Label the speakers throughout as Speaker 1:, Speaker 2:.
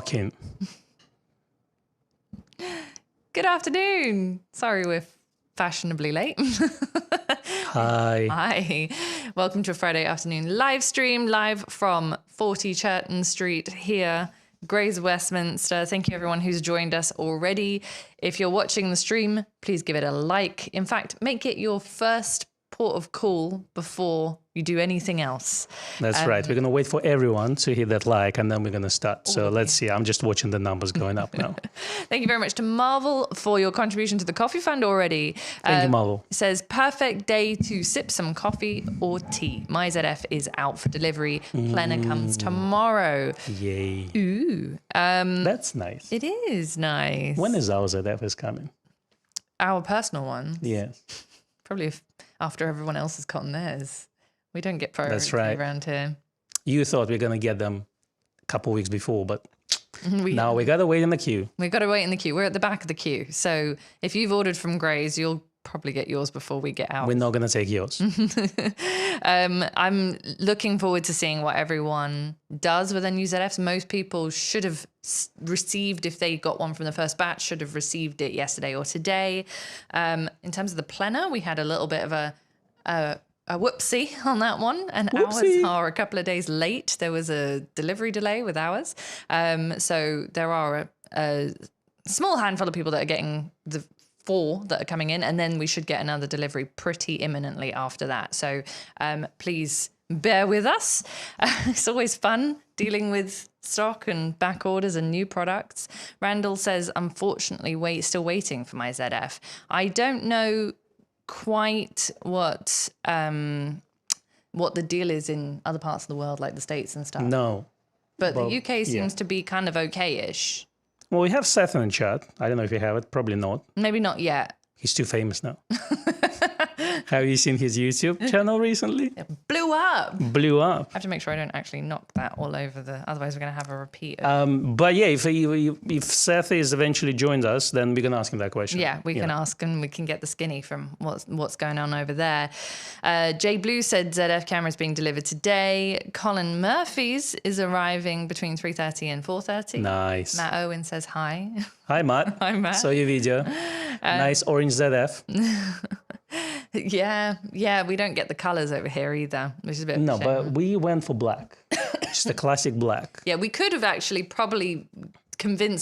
Speaker 1: rocking.
Speaker 2: Good afternoon. Sorry we're fashionably late.
Speaker 1: Hi.
Speaker 2: Hi. Welcome to a Friday afternoon live stream, live from 40 Churton Street here, Grays, Westminster. Thank you everyone who's joined us already. If you're watching the stream, please give it a like. In fact, make it your first port of call before you do anything else.
Speaker 1: That's right. We're going to wait for everyone to hit that like and then we're going to start. So let's see. I'm just watching the numbers going up now.
Speaker 2: Thank you very much to Marvel for your contribution to the coffee fund already.
Speaker 1: Thank you, Marvel.
Speaker 2: It says, perfect day to sip some coffee or tea. My ZF is out for delivery. Plena comes tomorrow.
Speaker 1: Yay.
Speaker 2: Ooh.
Speaker 1: That's nice.
Speaker 2: It is nice.
Speaker 1: When is our ZF is coming?
Speaker 2: Our personal one?
Speaker 1: Yes.
Speaker 2: Probably after everyone else has gotten theirs. We don't get priority around here.
Speaker 1: You thought we were going to get them a couple of weeks before, but now we got to wait in the queue.
Speaker 2: We've got to wait in the queue. We're at the back of the queue. So if you've ordered from Grays, you'll probably get yours before we get out.
Speaker 1: We're not going to take yours.
Speaker 2: I'm looking forward to seeing what everyone does with their new ZFs. Most people should have received, if they got one from the first batch, should have received it yesterday or today. In terms of the Plena, we had a little bit of a whoopsie on that one, and ours are a couple of days late. There was a delivery delay with ours. So there are a small handful of people that are getting the 4 that are coming in, and then we should get another delivery pretty imminently after that. So please bear with us. It's always fun dealing with stock and back orders and new products. Randall says, unfortunately, still waiting for my ZF. I don't know quite what the deal is in other parts of the world, like the States and stuff.
Speaker 1: No.
Speaker 2: But the UK seems to be kind of okay-ish.
Speaker 1: Well, we have Seth in the chat. I don't know if you have it. Probably not.
Speaker 2: Maybe not yet.
Speaker 1: He's too famous now. Have you seen his YouTube channel recently?
Speaker 2: It blew up.
Speaker 1: Blew up.
Speaker 2: I have to make sure I don't actually knock that all over otherwise we're going to have a repeat.
Speaker 1: But yeah, if Seth is eventually joins us, then we're going to ask him that question.
Speaker 2: Yeah, we can ask and we can get the skinny from what's going on over there. Jay Blue said ZF camera is being delivered today. Colin Murphy's is arriving between 3:30 and 4:30.
Speaker 1: Nice.
Speaker 2: Matt Owen says hi.
Speaker 1: Hi, Matt.
Speaker 2: Hi, Matt.
Speaker 1: Saw your video. Nice orange ZF.
Speaker 2: Yeah, we don't get the colours over here either, which is a bit of a shame.
Speaker 1: But we went for black. Just the classic black.
Speaker 2: Yeah, we could have actually probably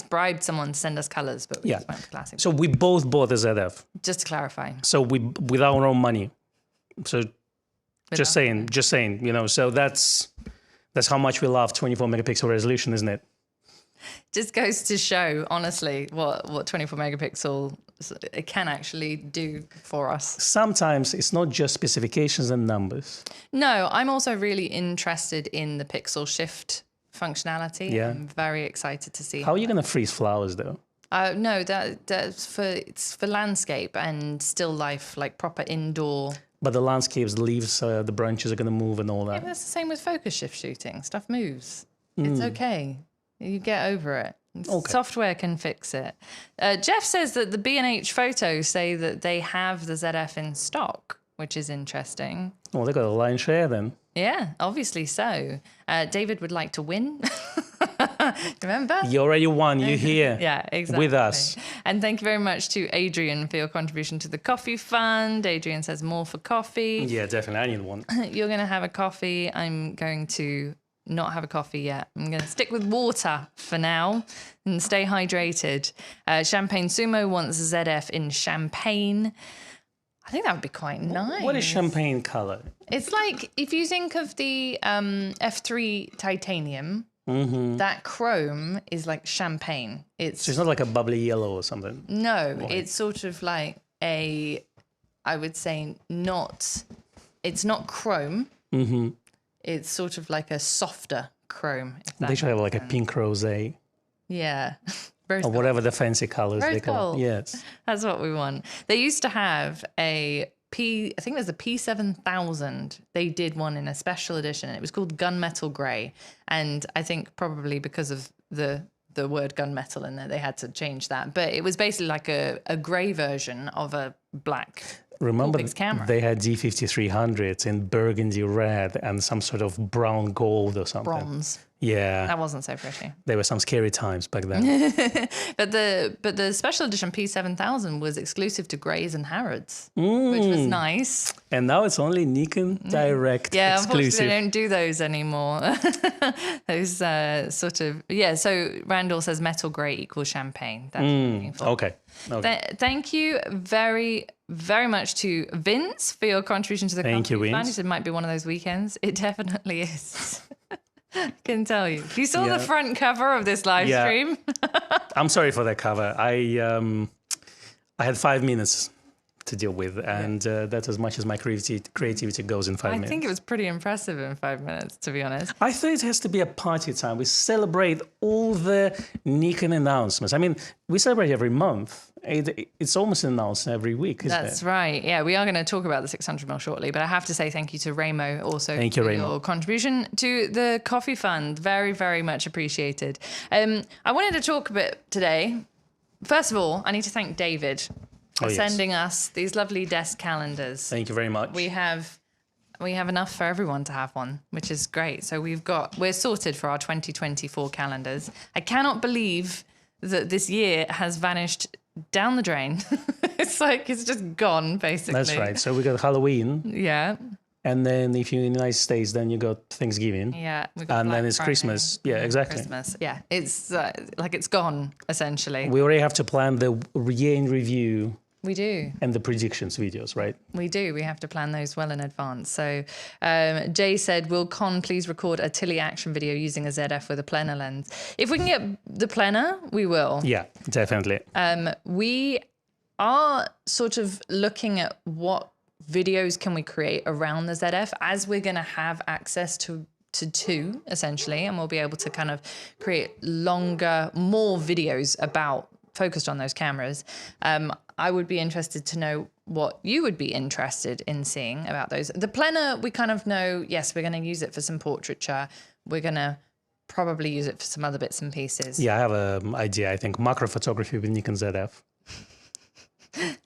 Speaker 2: bribed someone to send us colours, but we just went for classic.
Speaker 1: So we both bought a ZF.
Speaker 2: Just to clarify.
Speaker 1: So with our own money. So just saying, so that's how much we love 24 megapixel resolution, isn't it?
Speaker 2: Just goes to show, honestly, what 24 megapixel it can actually do for us.
Speaker 1: Sometimes it's not just specifications and numbers. No,
Speaker 2: I'm also really interested in the pixel shift functionality.
Speaker 1: Yeah.
Speaker 2: I'm very excited to see.
Speaker 1: How are you going to freeze flowers though?
Speaker 2: No, it's for landscape and still life, like proper indoor.
Speaker 1: But the landscapes, the leaves, the branches are going to move and all that.
Speaker 2: Yeah, but that's the same with focus shift shooting. Stuff moves. It's okay. You get over it. Okay. Software can fix it. Jeff says that the B&H photos say that they have the ZF in stock, which is interesting.
Speaker 1: Oh, they got a lion's share then.
Speaker 2: Yeah, obviously so. David would like to win. Remember?
Speaker 1: You already won. You're here.
Speaker 2: Yeah, exactly.
Speaker 1: With us.
Speaker 2: And thank you very much to Adrian for your contribution to the coffee fund. Adrian says more for coffee.
Speaker 1: Yeah, definitely. I need one.
Speaker 2: You're going to have a coffee. I'm going to not have a coffee yet. I'm going to stick with water for now and stay hydrated. Champagne Sumo wants ZF in champagne. I think that would be quite nice.
Speaker 1: What is champagne color?
Speaker 2: It's like, if you think of the F3 titanium, that chrome is like champagne.
Speaker 1: So it's not like a bubbly yellow or something?
Speaker 2: No, it's sort of like I would say it's not chrome. It's sort of like a softer chrome.
Speaker 1: They should have like a pink rosé.
Speaker 2: Yeah.
Speaker 1: Or whatever the fancy colors they call it. Yes.
Speaker 2: That's what we want. They used to have I think there's a P7000. They did one in a special edition. It was called Gunmetal Grey. And I think probably because of the word gunmetal in there, they had to change that. But it was basically like a grey version of a black
Speaker 1: remember
Speaker 2: Cool, big camera.
Speaker 1: they had D5300s in burgundy red and some sort of brown gold or something.
Speaker 2: Bronze.
Speaker 1: Yeah,
Speaker 2: That wasn't so pretty.
Speaker 1: there were some scary times back then.
Speaker 2: But the special edition P7000 was exclusive to Greys and Harrods, which was nice.
Speaker 1: And now it's only Nikon Direct
Speaker 2: Yeah, unfortunately
Speaker 1: exclusive.
Speaker 2: they don't do those anymore. Those sort of so Randall says metal grey equals champagne. That's what I'm looking for.
Speaker 1: Okay.
Speaker 2: Thank you very, very much to Vince for your contribution to the
Speaker 1: Thank you,
Speaker 2: Country Fund.
Speaker 1: Vince.
Speaker 2: It might be one of those weekends. It definitely is. I can tell you. You saw the front cover of this live stream.
Speaker 1: I'm sorry for that cover. I had 5 minutes to deal with, and that's as much as my creativity goes in 5 minutes.
Speaker 2: I think it was pretty impressive in 5 minutes, to be honest.
Speaker 1: I thought it has to be a party time. We celebrate all the Nikon announcements. I mean, we celebrate every month. It's almost announced every week, isn't
Speaker 2: That's
Speaker 1: it?
Speaker 2: right. Yeah, we are going to talk about the 600mm shortly, but I have to say thank you to Ramo also
Speaker 1: Thank you,
Speaker 2: for
Speaker 1: Ramo.
Speaker 2: your contribution to the Coffee Fund. Very, very much appreciated. I wanted to talk a bit today. First of all, I need to thank David for sending us these lovely desk calendars.
Speaker 1: Thank you very much.
Speaker 2: We have enough for everyone to have one, which is great. So we're sorted for our 2024 calendars. I cannot believe that this year has vanished down the drain. It's just gone, basically.
Speaker 1: That's right. So we got Halloween,
Speaker 2: Yeah.
Speaker 1: and then if you're in the United States, then you got Thanksgiving.
Speaker 2: Yeah. We got
Speaker 1: And
Speaker 2: Black
Speaker 1: then it's
Speaker 2: Friday,
Speaker 1: Christmas. Yeah, exactly.
Speaker 2: Christmas. Yeah. It's it's gone, essentially.
Speaker 1: We already have to plan the year in review
Speaker 2: We do.
Speaker 1: and the predictions videos, right?
Speaker 2: We do. We have to plan those well in advance. So Jay said, will Con please record a Tilly action video using a ZF with a Plena lens? If we can get the Plena, we will.
Speaker 1: Yeah, definitely.
Speaker 2: We are sort of looking at what videos can we create around the ZF as we're going to have access to two, essentially, and we'll be able to kind of create longer, more videos focused on those cameras. I would be interested to know what you would be interested in seeing about those. The Plena, we kind of know, yes, we're going to use it for some portraiture. We're going to probably use it for some other bits and pieces.
Speaker 1: Yeah, I have an idea. I think macro photography with Nikon ZF.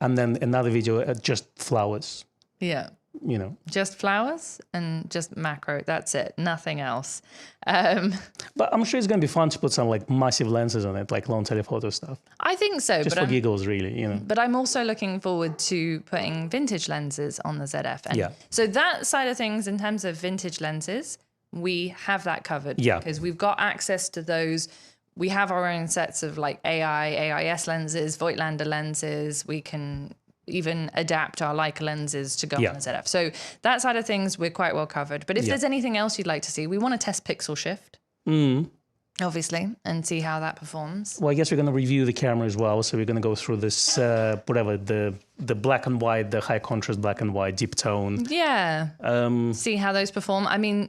Speaker 1: And then another video at just flowers,
Speaker 2: Yeah.
Speaker 1: you know.
Speaker 2: Just flowers and just macro. That's it. Nothing else.
Speaker 1: But I'm sure it's going to be fun to put some like massive lenses on it, like long telephoto stuff.
Speaker 2: I think so.
Speaker 1: Just for giggles, really, you know.
Speaker 2: But I'm also looking forward to putting vintage lenses on the ZF. And
Speaker 1: Yeah.
Speaker 2: so that side of things, in terms of vintage lenses, we have that covered.
Speaker 1: Yeah.
Speaker 2: Because we've got access to those. We have our own sets of like AIS lenses, Voigtlander lenses. We can even adapt our Leica lenses to go on the ZF. So that side of things, we're quite well covered. But if there's anything else you'd like to see, we want to test pixel shift, obviously, and see how that performs.
Speaker 1: Well, I guess we're going to review the camera as well. So we're going to go through this, the black and white, the high contrast black and white, deep tone.
Speaker 2: Yeah. See how those perform. I mean,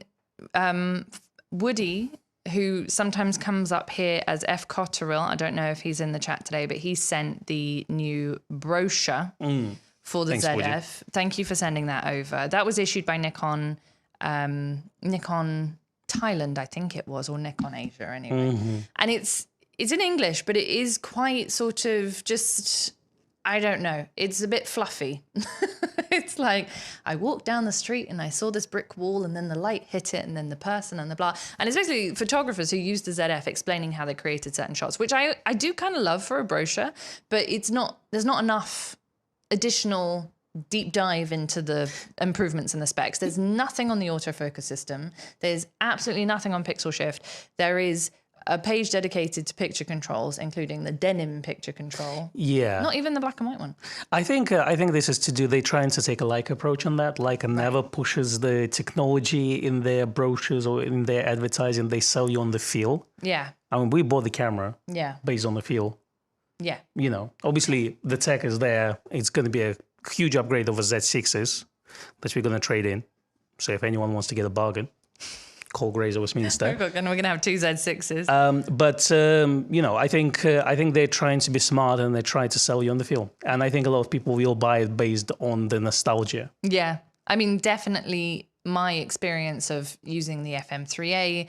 Speaker 2: Woody, who sometimes comes up here as F. Cotterill, I don't know if he's in the chat today, but he sent the new brochure for the
Speaker 1: Thanks,
Speaker 2: ZF.
Speaker 1: Woody.
Speaker 2: Thank you for sending that over. That was issued by Nikon Thailand, I think it was, or Nikon Asia anyway. And it's in English, but it is quite sort of just, I don't know, it's a bit fluffy. It's like, I walked down the street and I saw this brick wall and then the light hit it and then the person and the blah. And it's basically photographers who use the ZF explaining how they created certain shots, which I do kind of love for a brochure, but there's not enough additional deep dive into the improvements in the specs. There's nothing on the autofocus system. There's absolutely nothing on pixel shift. There is a page dedicated to picture controls, including the denim picture control.
Speaker 1: Yeah.
Speaker 2: Not even the black and white one.
Speaker 1: I think this is they're trying to take a Leica approach on that. Leica never pushes the technology in their brochures or in their advertising. They sell you on the feel.
Speaker 2: Yeah.
Speaker 1: I mean, we bought the camera
Speaker 2: Yeah.
Speaker 1: based on the feel.
Speaker 2: Yeah.
Speaker 1: You know, obviously the tech is there. It's going to be a huge upgrade over Z6s that we're going to trade in. So if anyone wants to get a bargain, call Grays or Westminster.
Speaker 2: And we're going to have two Z6s.
Speaker 1: You know, I think they're trying to be smart and they're trying to sell you on the feel. And I think a lot of people will buy it based on the nostalgia.
Speaker 2: Yeah. I mean, definitely my experience of using the FM3A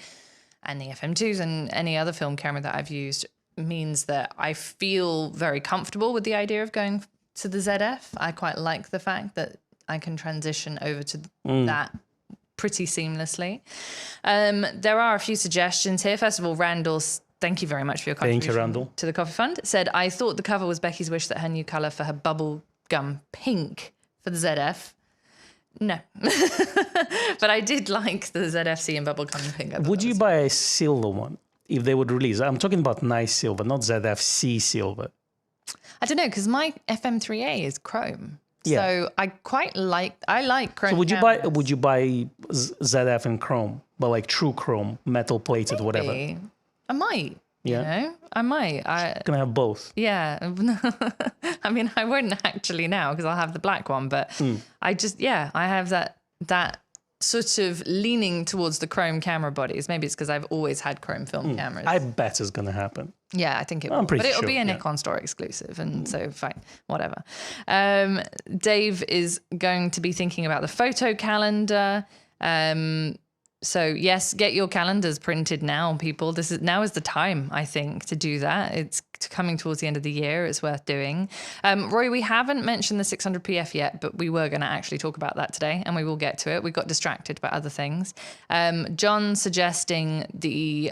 Speaker 2: and the FM2s and any other film camera that I've used means that I feel very comfortable with the idea of going to the ZF. I quite like the fact that I can transition over to that pretty seamlessly. There are a few suggestions here. First of all, Randall's, thank you very much for your contribution to the Coffee Fund. Said, I thought the cover was Becky's wish that her new colour for her bubble gum pink for the ZF. No. But I did like the ZFC and bubble gum pink.
Speaker 1: Would you buy a silver one if they would release? I'm talking about nice silver, not ZFC silver.
Speaker 2: I don't know, because my FM3A is chrome.
Speaker 1: Yeah.
Speaker 2: So I like chrome.
Speaker 1: So would you buy ZF in chrome, but like true chrome, metal plated, whatever?
Speaker 2: I might. Yeah. You know, I might.
Speaker 1: Gonna have both.
Speaker 2: Yeah. I mean, I wouldn't actually now because I'll have the black one, but I have that sort of leaning towards the chrome camera bodies. Maybe it's because I've always had chrome film cameras.
Speaker 1: I bet it's gonna happen.
Speaker 2: Yeah, I think it will. But it'll be a Nikon store exclusive, and so fine, whatever. Dave is going to be thinking about the photo calendar. So yes, get your calendars printed now, people. Now is the time, I think, to do that. It's coming towards the end of the year. It's worth doing. Roy, we haven't mentioned the 600 PF yet, but we were going to actually talk about that today, and we will get to it. We got distracted by other things. John suggesting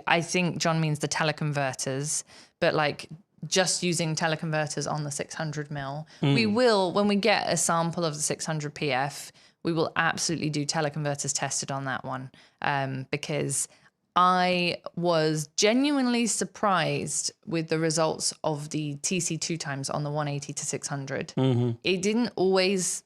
Speaker 2: I think John means the teleconverters, but like just using teleconverters on the 600mm. We will, when we get a sample of the 600 PF, we will absolutely do teleconverters tested on that one, because I was genuinely surprised with the results of the TC2 times on the 180 to 600. It didn't always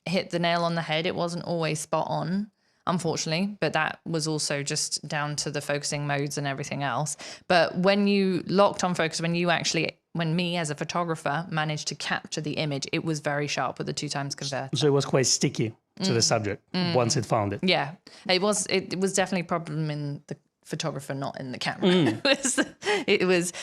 Speaker 2: hit the nail on the head. It wasn't always spot on, unfortunately, but that was also just down to the focusing modes and everything else. But when you locked on focus, when me as a photographer managed to capture the image, it was very sharp with the 2x converter.
Speaker 1: So it was quite sticky to the subject once it found it.
Speaker 2: Yeah, it was definitely a problem in the photographer, not in the camera. It was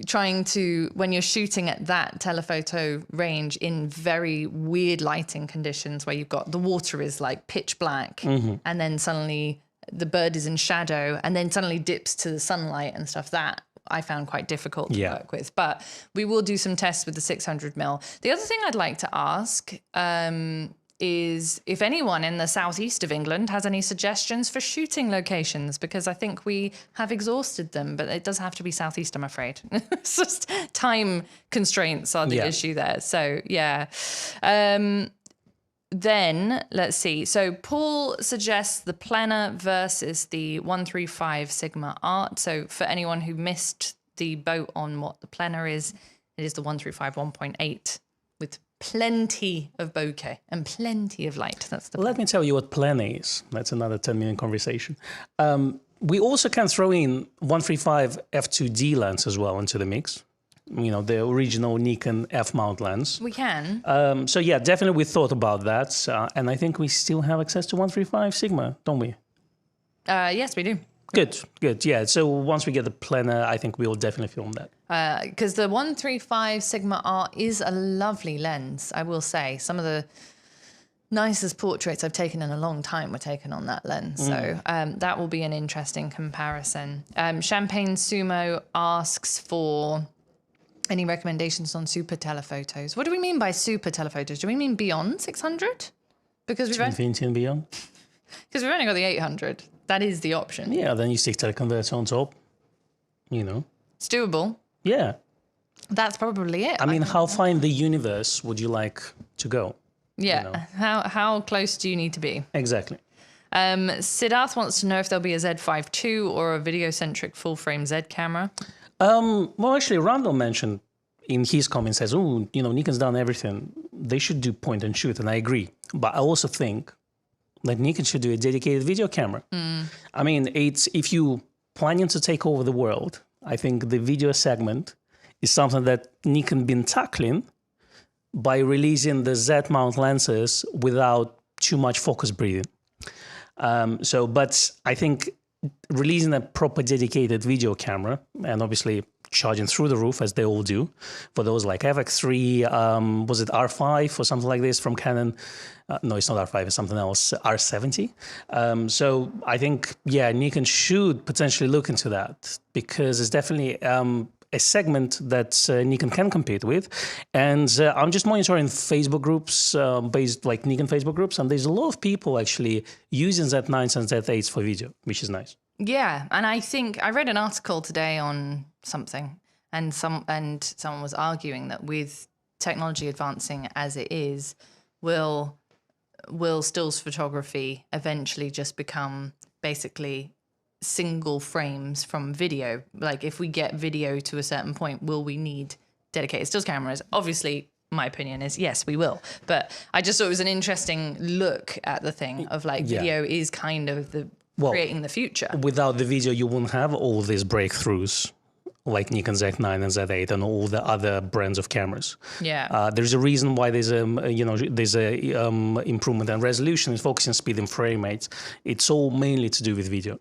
Speaker 2: trying to, when you're shooting at that telephoto range in very weird lighting conditions where you've got the water is like pitch black and then suddenly the bird is in shadow and then suddenly dips to the sunlight and stuff, that I found quite difficult to work with. But we will do some tests with the 600mm. The other thing I'd like to ask is if anyone in the southeast of England has any suggestions for shooting locations, because I think we have exhausted them, but it does have to be southeast, I'm afraid. It's just time constraints are the issue there. So, yeah. Then, let's see. So Paul suggests the Plena versus the 135 Sigma Art. So for anyone who missed the boat on what the Plena is, it is the 135 1.8 with plenty of bokeh and plenty of light. That's the
Speaker 1: Let me tell you what Plena is. That's another 10-minute conversation. We also can throw in 135 f2D lens as well into the mix. You know, the original Nikon F-mount lens.
Speaker 2: We can.
Speaker 1: So yeah, definitely we thought about that. And I think we still have access to 135 Sigma, don't we?
Speaker 2: Yes, we do.
Speaker 1: Good. Yeah, so once we get the Plena, I think we'll definitely film that.
Speaker 2: Because the 135 Sigma R is a lovely lens, I will say. Some of the nicest portraits I've taken in a long time were taken on that lens. So that will be an interesting comparison. Champagne Sumo asks for any recommendations on super telephotos. What do we mean by super telephotos? Do we mean beyond 600? Because we've
Speaker 1: Infinity and beyond.
Speaker 2: Because we've only got the 800. That is the option.
Speaker 1: Yeah, then you stick teleconverter on top. You know.
Speaker 2: It's doable.
Speaker 1: Yeah.
Speaker 2: That's probably it.
Speaker 1: I mean, how far in the universe would you like to go?
Speaker 2: Yeah.
Speaker 1: You know?
Speaker 2: How close do you need to be?
Speaker 1: Exactly.
Speaker 2: Siddharth wants to know if there'll be a Z5 II or a video-centric full-frame Z camera.
Speaker 1: Well, actually, Randall mentioned in his comments, says, oh, you know, Nikon's done everything. They should do point and shoot, and I agree. But I also think that Nikon should do a dedicated video camera. I mean, if you planning to take over the world, I think the video segment is something that Nikon been tackling by releasing the Z-mount lenses without too much focus breathing. But I think releasing a proper dedicated video camera and obviously charging through the roof as they all do for those like FX3, was it R5 or something like this from Canon? No, it's not R5, it's something else, R70. So I think, yeah, Nikon should potentially look into that because it's definitely a segment that Nikon can compete with. And I'm just monitoring Facebook groups, based like Nikon Facebook groups, and there's a lot of people actually using Z9s and Z8s for video, which is nice.
Speaker 2: Yeah, and I think I read an article today on something, and someone was arguing that with technology advancing as it is, will stills photography eventually just become basically single frames from video? Like, if we get video to a certain point, will we need dedicated stills cameras? Obviously, my opinion is yes, we will. But I just thought it was an interesting look at the thing of like video is kind of creating the future.
Speaker 1: Without the video, you wouldn't have all these breakthroughs like Nikon Z9 and Z8 and all the other brands of cameras.
Speaker 2: Yeah.
Speaker 1: There's a reason why there's a improvement in resolution, it's focusing speed and frame rates. It's all mainly to do with video.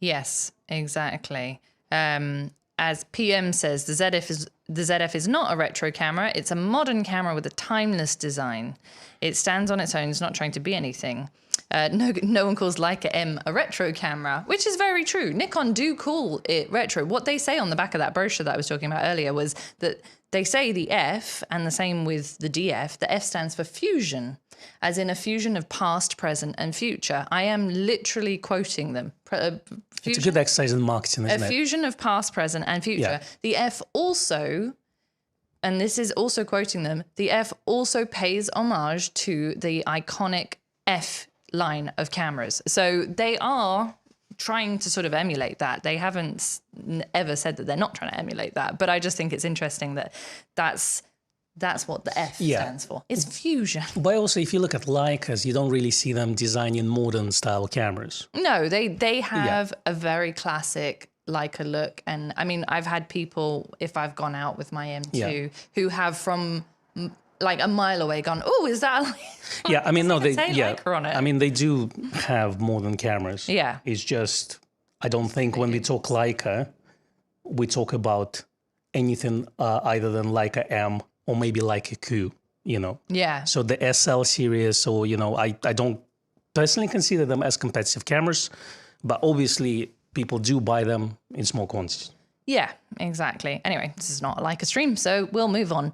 Speaker 2: Yes, exactly. As PM says, the ZF is not a retro camera. It's a modern camera with a timeless design. It stands on its own. It's not trying to be anything. No one calls Leica M a retro camera, which is very true. Nikon do call it retro. What they say on the back of that brochure that I was talking about earlier was that they say the F, and the same with the DF, the F stands for fusion, as in a fusion of past, present, and future. I am literally quoting them.
Speaker 1: It's a good exercise in marketing, isn't it?
Speaker 2: A fusion of past, present, and future. Yeah. The F also, and this is also quoting them, the F also pays homage to the iconic F line of cameras. So they are trying to sort of emulate that. They haven't ever said that they're not trying to emulate that, but I just think it's interesting that that's what the F stands for. It's fusion.
Speaker 1: But also, if you look at Leicas, you don't really see them designing modern style cameras.
Speaker 2: No, they have a very classic Leica look. And I mean, I've had people, if I've gone out with my M2, who have from like a mile away gone, oh, is that?
Speaker 1: Yeah, I mean, no, they
Speaker 2: Leica on it.
Speaker 1: I mean, they do have modern cameras.
Speaker 2: Yeah,
Speaker 1: it's just I don't think when we talk Leica, we talk about anything other than Leica M or maybe Leica Q. You know. Yeah. So the SL series, or I don't personally consider them as competitive cameras, but obviously people do buy them in small quantities.
Speaker 2: Yeah, exactly. Anyway, this is not a Leica stream, so we'll move on.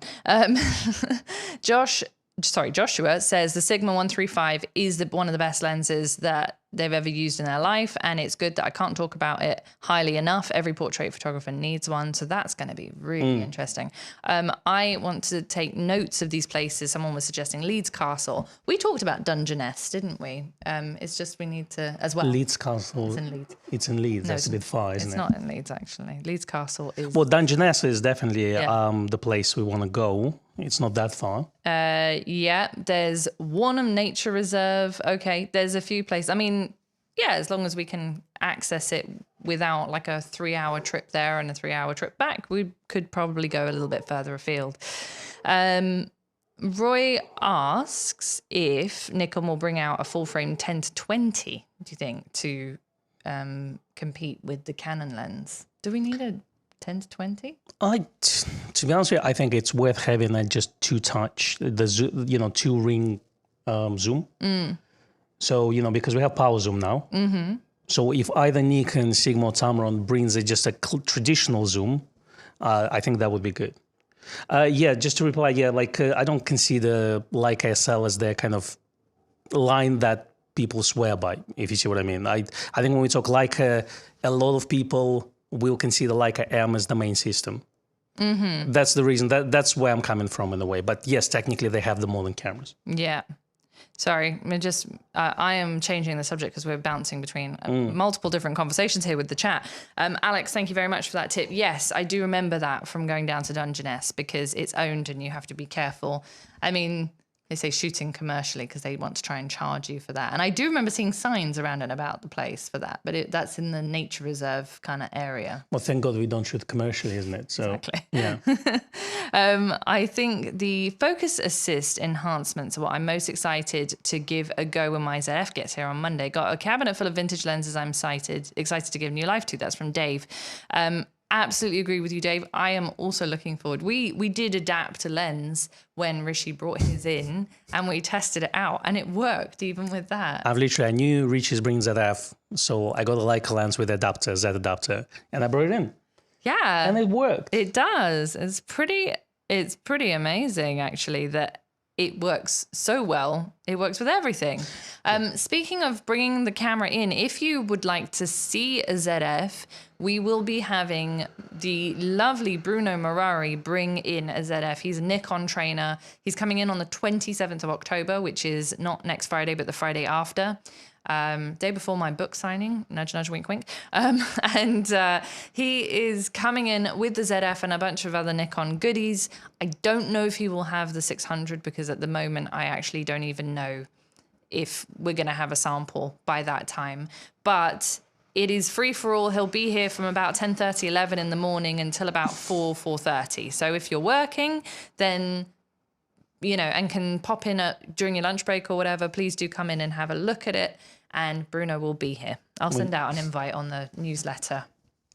Speaker 2: Joshua says the Sigma 135 is one of the best lenses that they've ever used in their life, and it's good that I can't talk about it highly enough. Every portrait photographer needs one, so that's going to be really interesting. I want to take notes of these places. Someone was suggesting Leeds Castle. We talked about Dungeness, didn't we? It's just we need to as well.
Speaker 1: Leeds Castle.
Speaker 2: It's in Leeds.
Speaker 1: It's in Leeds. No, that's a bit far, isn't it?
Speaker 2: It's not in Leeds, actually. Leeds Castle is...
Speaker 1: Well, Dungeness is definitely the place we want to go. It's not that far.
Speaker 2: Yeah, there's Warnham Nature Reserve. Okay, there's a few places. I mean, yeah, as long as we can access it without like a 3-hour trip there and a 3-hour trip back, we could probably go a little bit further afield. Roy asks if Nikon will bring out a full frame 10 to 20, do you think, to compete with the Canon lens? Do we need a 10 to 20?
Speaker 1: To be honest with you, I think it's worth having just two-touch, the two-ring zoom. So, because we have power zoom now. Mm-hmm. So if either Nikon, Sigma, or Tamron brings just a traditional zoom, I think that would be good. Just to reply, I don't consider Leica SL as their kind of line that people swear by, if you see what I mean. I think when we talk Leica, a lot of people will consider Leica M as the main system. Mm-hmm. That's the reason. That's where I'm coming from in a way. But yes, technically they have the modern cameras. Yeah.
Speaker 2: Sorry, I am changing the subject because we're bouncing between multiple different conversations here with the chat. Alex, thank you very much for that tip. Yes, I do remember that from going down to Dungeness because it's owned and you have to be careful. I mean, they say shooting commercially because they want to try and charge you for that. And I do remember seeing signs around and about the place for that, but that's in the nature reserve kind of area.
Speaker 1: Well, thank God we don't shoot commercially, isn't it? So,
Speaker 2: exactly.
Speaker 1: Yeah.
Speaker 2: I think the focus assist enhancements are what I'm most excited to give a go when my ZF gets here on Monday. Got a cabinet full of vintage lenses I'm excited to give new life to. That's from Dave. Absolutely agree with you, Dave. I am also looking forward. We did adapt a lens when Rishi brought his in and we tested it out and it worked even with that.
Speaker 1: I knew Rishi's bringing ZF, so I got a Leica lens with adapter, Z adapter, and I brought it in.
Speaker 2: Yeah.
Speaker 1: And it worked.
Speaker 2: It does. It's pretty amazing, actually, that it works so well. It works with everything. Speaking of bringing the camera in, if you would like to see a ZF, we will be having the lovely Bruno Marari bring in a ZF. He's a Nikon trainer. He's coming in on the 27th of October, which is not next Friday, but the Friday after. Day before my book signing, nudge, nudge, wink, wink. He is coming in with the ZF and a bunch of other Nikon goodies. I don't know if he will have the 600 because at the moment I actually don't even know if we're going to have a sample by that time. But it is free for all. He'll be here from about 10:30, 11 in the morning until about 4:30. So if you're working, then and can pop in during your lunch break or whatever, please do come in and have a look at it. And Bruno will be here. I'll send out an invite on the newsletter.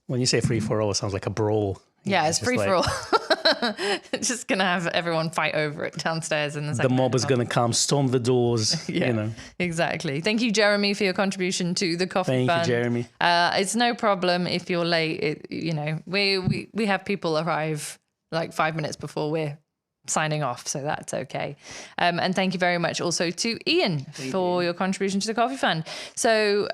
Speaker 1: When you say free for all, it sounds like a brawl.
Speaker 2: Yeah, it's free for all. Just going to have everyone fight over it downstairs. In the
Speaker 1: mob is going to come, storm the doors.
Speaker 2: Exactly. Thank you, Jeremy, for your contribution to the coffee fund.
Speaker 1: Thank you, Jeremy.
Speaker 2: It's no problem if you're late. We have people arrive like 5 minutes before we're signing off, so that's okay. And thank you very much also to Ian for your contribution to the coffee fund. So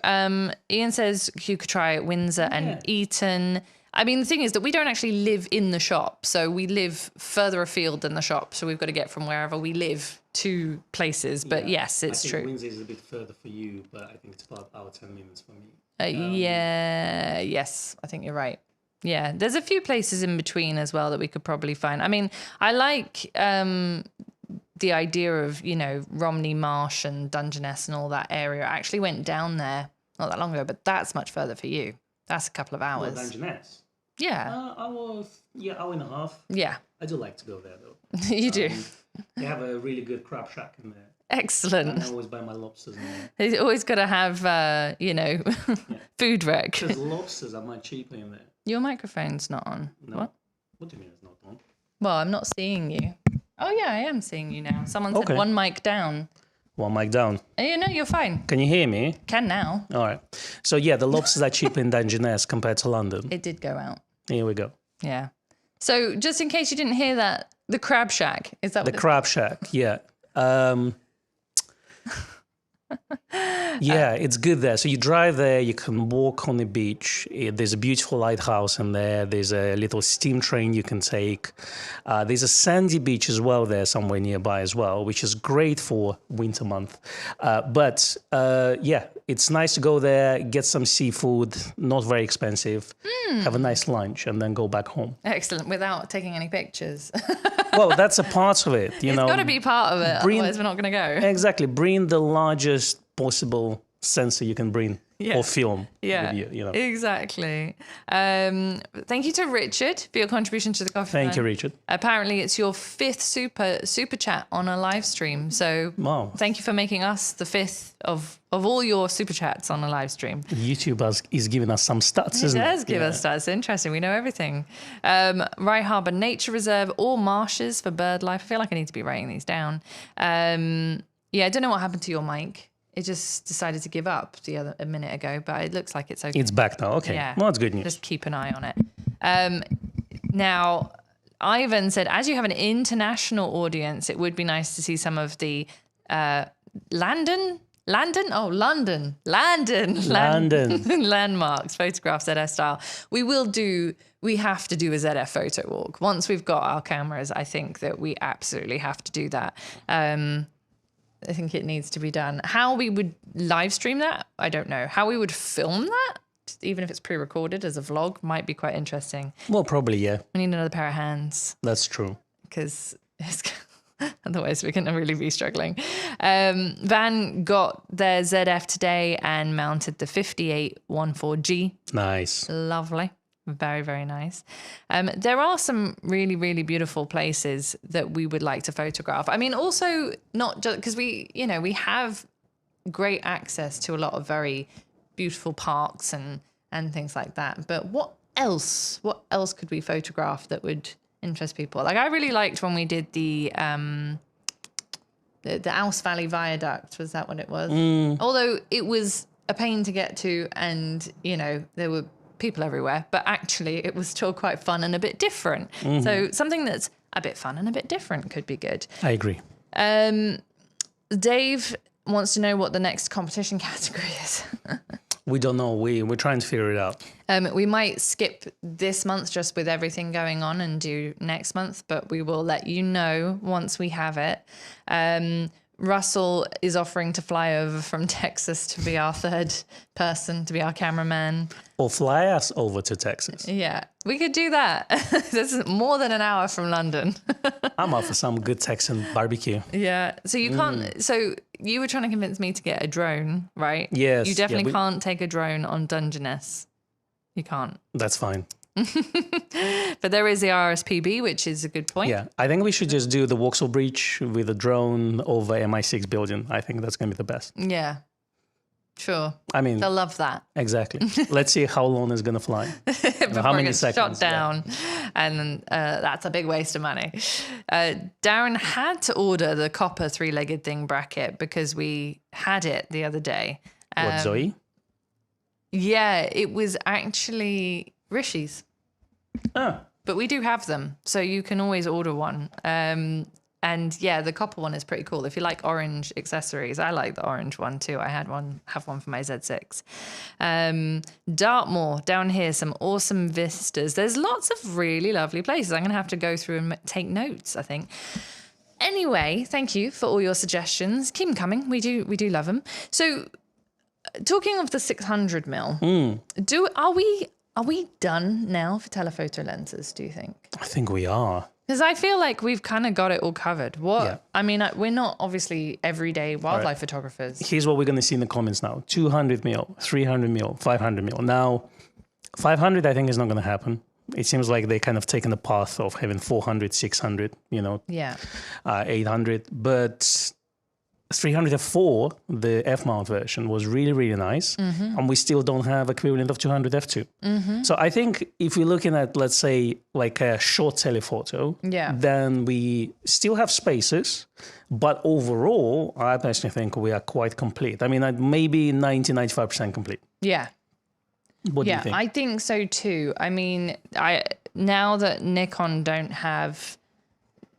Speaker 2: Ian says you could try Windsor and Eton. I mean, the thing is that we don't actually live in the shop, so we live further afield than the shop, so we've got to get from wherever we live to places. But yes, it's true.
Speaker 1: Windsor is a bit further for you, but I think it's about hour 10 minutes for me.
Speaker 2: Yes, I think you're right. Yeah, there's a few places in between as well that we could probably find. I mean, I like the idea of, Romney Marsh and Dungeness and all that area. I actually went down there not that long ago, but that's much further for you. That's a couple of hours.
Speaker 1: Well, Dungeness?
Speaker 2: Yeah.
Speaker 1: Hour and a half.
Speaker 2: Yeah.
Speaker 1: I do like to go there, though.
Speaker 2: You do?
Speaker 1: They have a really good crab shack in there.
Speaker 2: Excellent.
Speaker 1: I always buy my lobsters in there.
Speaker 2: They always got to have, food rec.
Speaker 1: Because lobsters are much cheaper in there.
Speaker 2: Your microphone's not on.
Speaker 1: No. What do you mean it's not on?
Speaker 2: Well, I'm not seeing you. Oh, yeah, I am seeing you now. Someone said one mic down.
Speaker 1: One mic down.
Speaker 2: You're fine.
Speaker 1: Can you hear me?
Speaker 2: Can now.
Speaker 1: All right. So, the lobsters are cheaper in Dungeness compared to London.
Speaker 2: It did go out.
Speaker 1: Here we go.
Speaker 2: Yeah. So, just in case you didn't hear that, the crab shack, is that what
Speaker 1: the crab shack, yeah. It's good there. So you drive there, you can walk on the beach. There's a beautiful lighthouse in there. There's a little steam train you can take. There's a sandy beach as well there somewhere nearby as well, which is great for winter month. But it's nice to go there, get some seafood, not very expensive, have a nice lunch, and then go back home.
Speaker 2: Excellent, without taking any pictures.
Speaker 1: Well, that's a part of it. It's
Speaker 2: got to be part of it, otherwise we're not going to go.
Speaker 1: Exactly. Bring the largest possible sensor you can bring or film.
Speaker 2: Yeah,
Speaker 1: with you,
Speaker 2: exactly. Thank you to Richard for your contribution to the coffee.
Speaker 1: Thank you, Richard.
Speaker 2: Apparently, it's your 5th super chat on a live stream. So thank you for making us the 5th of all your super chats on a live stream.
Speaker 1: YouTube is giving us some stats, isn't it?
Speaker 2: It does give us stats. Interesting. We know everything. Rye Harbour Nature Reserve, all marshes for bird life. I feel like I need to be writing these down. I don't know what happened to your mic. It just decided to give up a minute ago, but it looks like it's okay.
Speaker 1: It's back now. Okay. Yeah. Well, that's good news.
Speaker 2: Just keep an eye on it. Now, Ivan said, as you have an international audience, it would be nice to see some of the London landmarks, photographs ZF style. We have to do a ZF photo walk. Once we've got our cameras, I think that we absolutely have to do that. I think it needs to be done. How we would live stream that, I don't know. How we would film that, even if it's pre-recorded as a vlog, might be quite interesting.
Speaker 1: Well, probably, yeah.
Speaker 2: We need another pair of hands.
Speaker 1: That's true.
Speaker 2: Because otherwise we're going to really be struggling. Van got their ZF today and mounted the 5814G.
Speaker 1: Nice.
Speaker 2: Lovely. Very, very nice. There are some really, really beautiful places that we would like to photograph. I mean, also not just because we have great access to a lot of very beautiful parks and things like that. But what else could we photograph that would interest people? Like I really liked when we did the Ouse Valley Viaduct. Was that what it was? Although it was a pain to get to, and there were people everywhere, but actually it was still quite fun and a bit different. So something that's a bit fun and a bit different could be good.
Speaker 1: I agree.
Speaker 2: Dave wants to know what the next competition category is.
Speaker 1: We don't know. We're trying to figure it out.
Speaker 2: We might skip this month just with everything going on and do next month, but we will let you know once we have it. Russell is offering to fly over from Texas to be our third person, to be our cameraman.
Speaker 1: Or fly us over to Texas.
Speaker 2: Yeah, we could do that. This is more than an hour from London.
Speaker 1: I'm up for some good Texan barbecue.
Speaker 2: Yeah. So you can't. So you were trying to convince me to get a drone, right?
Speaker 1: Yes.
Speaker 2: You definitely can't take a drone on Dungeness. You can't.
Speaker 1: That's fine.
Speaker 2: But there is the RSPB, which is a good point.
Speaker 1: Yeah, I think we should just do the Vauxhall Bridge with a drone over MI6 building. I think that's going to be the best.
Speaker 2: Yeah. Sure.
Speaker 1: I mean,
Speaker 2: They'll love that.
Speaker 1: Exactly. Let's see how long it's going to fly. How many seconds?
Speaker 2: Shot down. Yeah. And that's a big waste of money. Darren had to order the copper 3-legged thing bracket because we had it the other day.
Speaker 1: What, Zoe?
Speaker 2: Yeah, it was actually Rishi's.
Speaker 1: Oh.
Speaker 2: But we do have them, so you can always order one. And yeah, the copper one is pretty cool. If you like orange accessories, I like the orange one too. I have one for my Z6. Dartmoor, down here, some awesome vistas. There's lots of really lovely places. I'm going to have to go through and take notes, I think. Anyway, thank you for all your suggestions. Keep them coming. We do love them. So, talking of the 600mm, are we done now for telephoto lenses, do you think?
Speaker 1: I think we are.
Speaker 2: Because I feel like we've kind of got it all covered. I mean, we're not obviously everyday wildlife photographers.
Speaker 1: Here's what we're going to see in the comments now. 200mm, 300mm, 500mm. Now, 500 I think is not going to happen. It seems like they kind of taken the path of having 400, 600, 800. But 304, the F-mount version, was really, really nice. And we still don't have equivalent of 200 F2. So I think if we're looking at, let's say, like a short telephoto, then we still have spaces. But overall, I personally think we are quite complete. I mean, maybe 90-95% complete.
Speaker 2: Yeah.
Speaker 1: What do you think?
Speaker 2: I think so too. I mean, now that Nikon don't have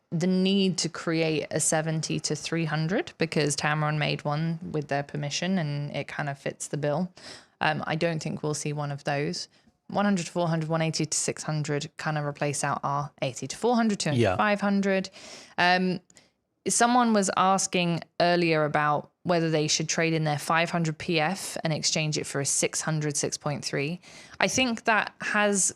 Speaker 2: the need to create a 70 to 300 because Tamron made one with their permission and it kind of fits the bill. I don't think we'll see one of those. 100 to 400, 180 to 600 kind of replace out our 80 to 400, 200 to 500. Someone was asking earlier about whether they should trade in their 500 PF and exchange it for a 600 6.3. I think that has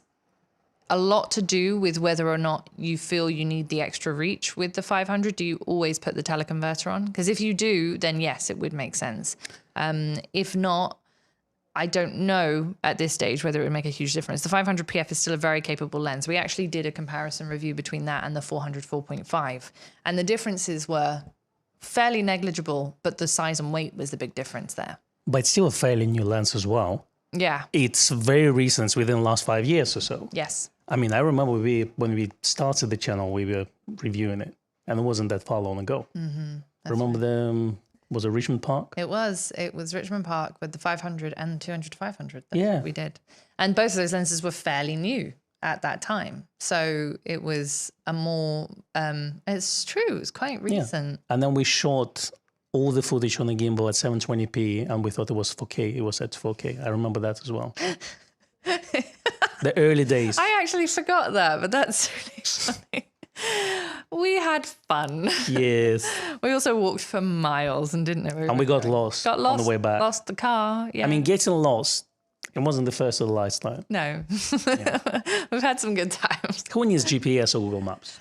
Speaker 2: a lot to do with whether or not you feel you need the extra reach with the 500. Do you always put the teleconverter on? Because if you do, then yes, it would make sense. If not, I don't know at this stage whether it would make a huge difference. The 500 PF is still a very capable lens. We actually did a comparison review between that and the 400 4.5. And the differences were fairly negligible, but the size and weight was the big difference there.
Speaker 1: But it's still a fairly new lens as well.
Speaker 2: Yeah.
Speaker 1: It's very recent, within the last 5 years or so.
Speaker 2: Yes.
Speaker 1: I mean, I remember when we started the channel, we were reviewing it, and it wasn't that far long ago. Remember was it Richmond Park?
Speaker 2: It was Richmond Park with the 500 and 200 to 500. That's
Speaker 1: what
Speaker 2: we did. And both of those lenses were fairly new at that time. So it was a more, it's true, it's quite recent.
Speaker 1: Yeah. And then we shot all the footage on the gimbal at 720p, and we thought it was 4K. It was at 4K. I remember that as well. The early days.
Speaker 2: I actually forgot that, but that's really funny. We had fun.
Speaker 1: Yes.
Speaker 2: We also walked for miles and didn't know where we were
Speaker 1: we got lost on the way back.
Speaker 2: Lost the car. Yeah.
Speaker 1: I mean, getting lost, it wasn't the first of the lifestyle.
Speaker 2: No. We've had some good times.
Speaker 1: Who needs GPS or Google Maps?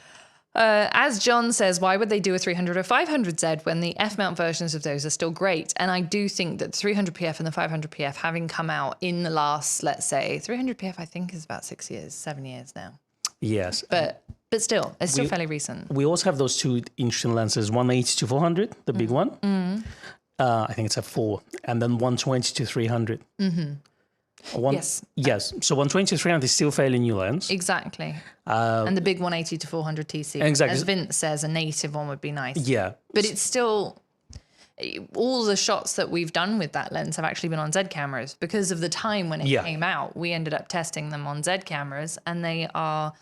Speaker 2: As John says, why would they do a 300 or 500Z when the F-mount versions of those are still great? And I do think that 300PF and the 500PF, having come out in the last, let's say, 300PF, I think is about 7 years now.
Speaker 1: Yes.
Speaker 2: But still, it's still fairly recent.
Speaker 1: We also have those two interesting lenses, 180 to 400, the big one. I think it's f4, and then 120 to 300. Yes. So 120 to 300 is still fairly new lens.
Speaker 2: Exactly. And the big 180 to 400 TC.
Speaker 1: Exactly.
Speaker 2: As Vince says, a native one would be nice.
Speaker 1: Yeah.
Speaker 2: But it's still, all the shots that we've done with that lens have actually been on Z cameras because of the time when it came out. We ended up testing them on Z cameras, and they are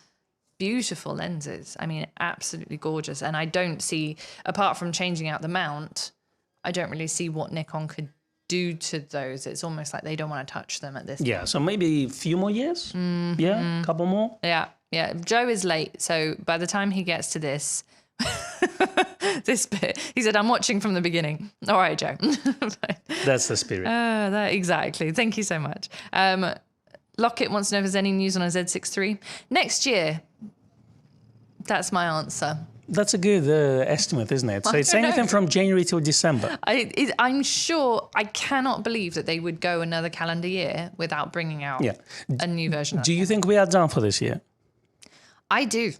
Speaker 2: beautiful lenses. I mean, absolutely gorgeous. And I don't see, apart from changing out the mount, I don't really see what Nikon could do to those. It's almost like they don't want to touch them at this point.
Speaker 1: So maybe a few more years. Yeah, a couple more.
Speaker 2: Yeah. Joe is late, so by the time he gets to this this bit, he said, I'm watching from the beginning. All right, Joe.
Speaker 1: That's the spirit.
Speaker 2: Exactly. Thank you so much. Lockett wants to know if there's any news on a Z6 III. Next year. That's my answer.
Speaker 1: That's a good estimate, isn't it? So it's anything from January till December.
Speaker 2: I'm sure, I cannot believe that they would go another calendar year without bringing out a new version.
Speaker 1: Do you think we are done for this year?
Speaker 2: I do.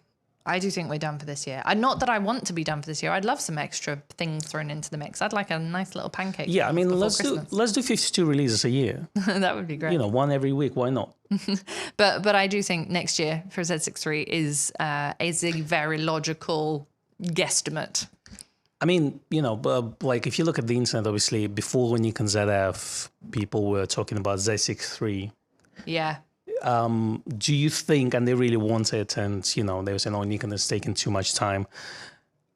Speaker 2: I do think we're done for this year. Not that I want to be done for this year. I'd love some extra things thrown into the mix. I'd like a nice little pancake.
Speaker 1: Yeah, I mean, let's do 52 releases a year.
Speaker 2: That would be great.
Speaker 1: You know, one every week. Why not?
Speaker 2: But I do think next year for Z6 III is a very logical guesstimate.
Speaker 1: I mean, you know, like if you look at the internet, obviously before Nikon ZF, people were talking about Z6 III.
Speaker 2: Yeah.
Speaker 1: Do you think, and they really want it, and, you know, they were saying, oh, Nikon is taking too much time.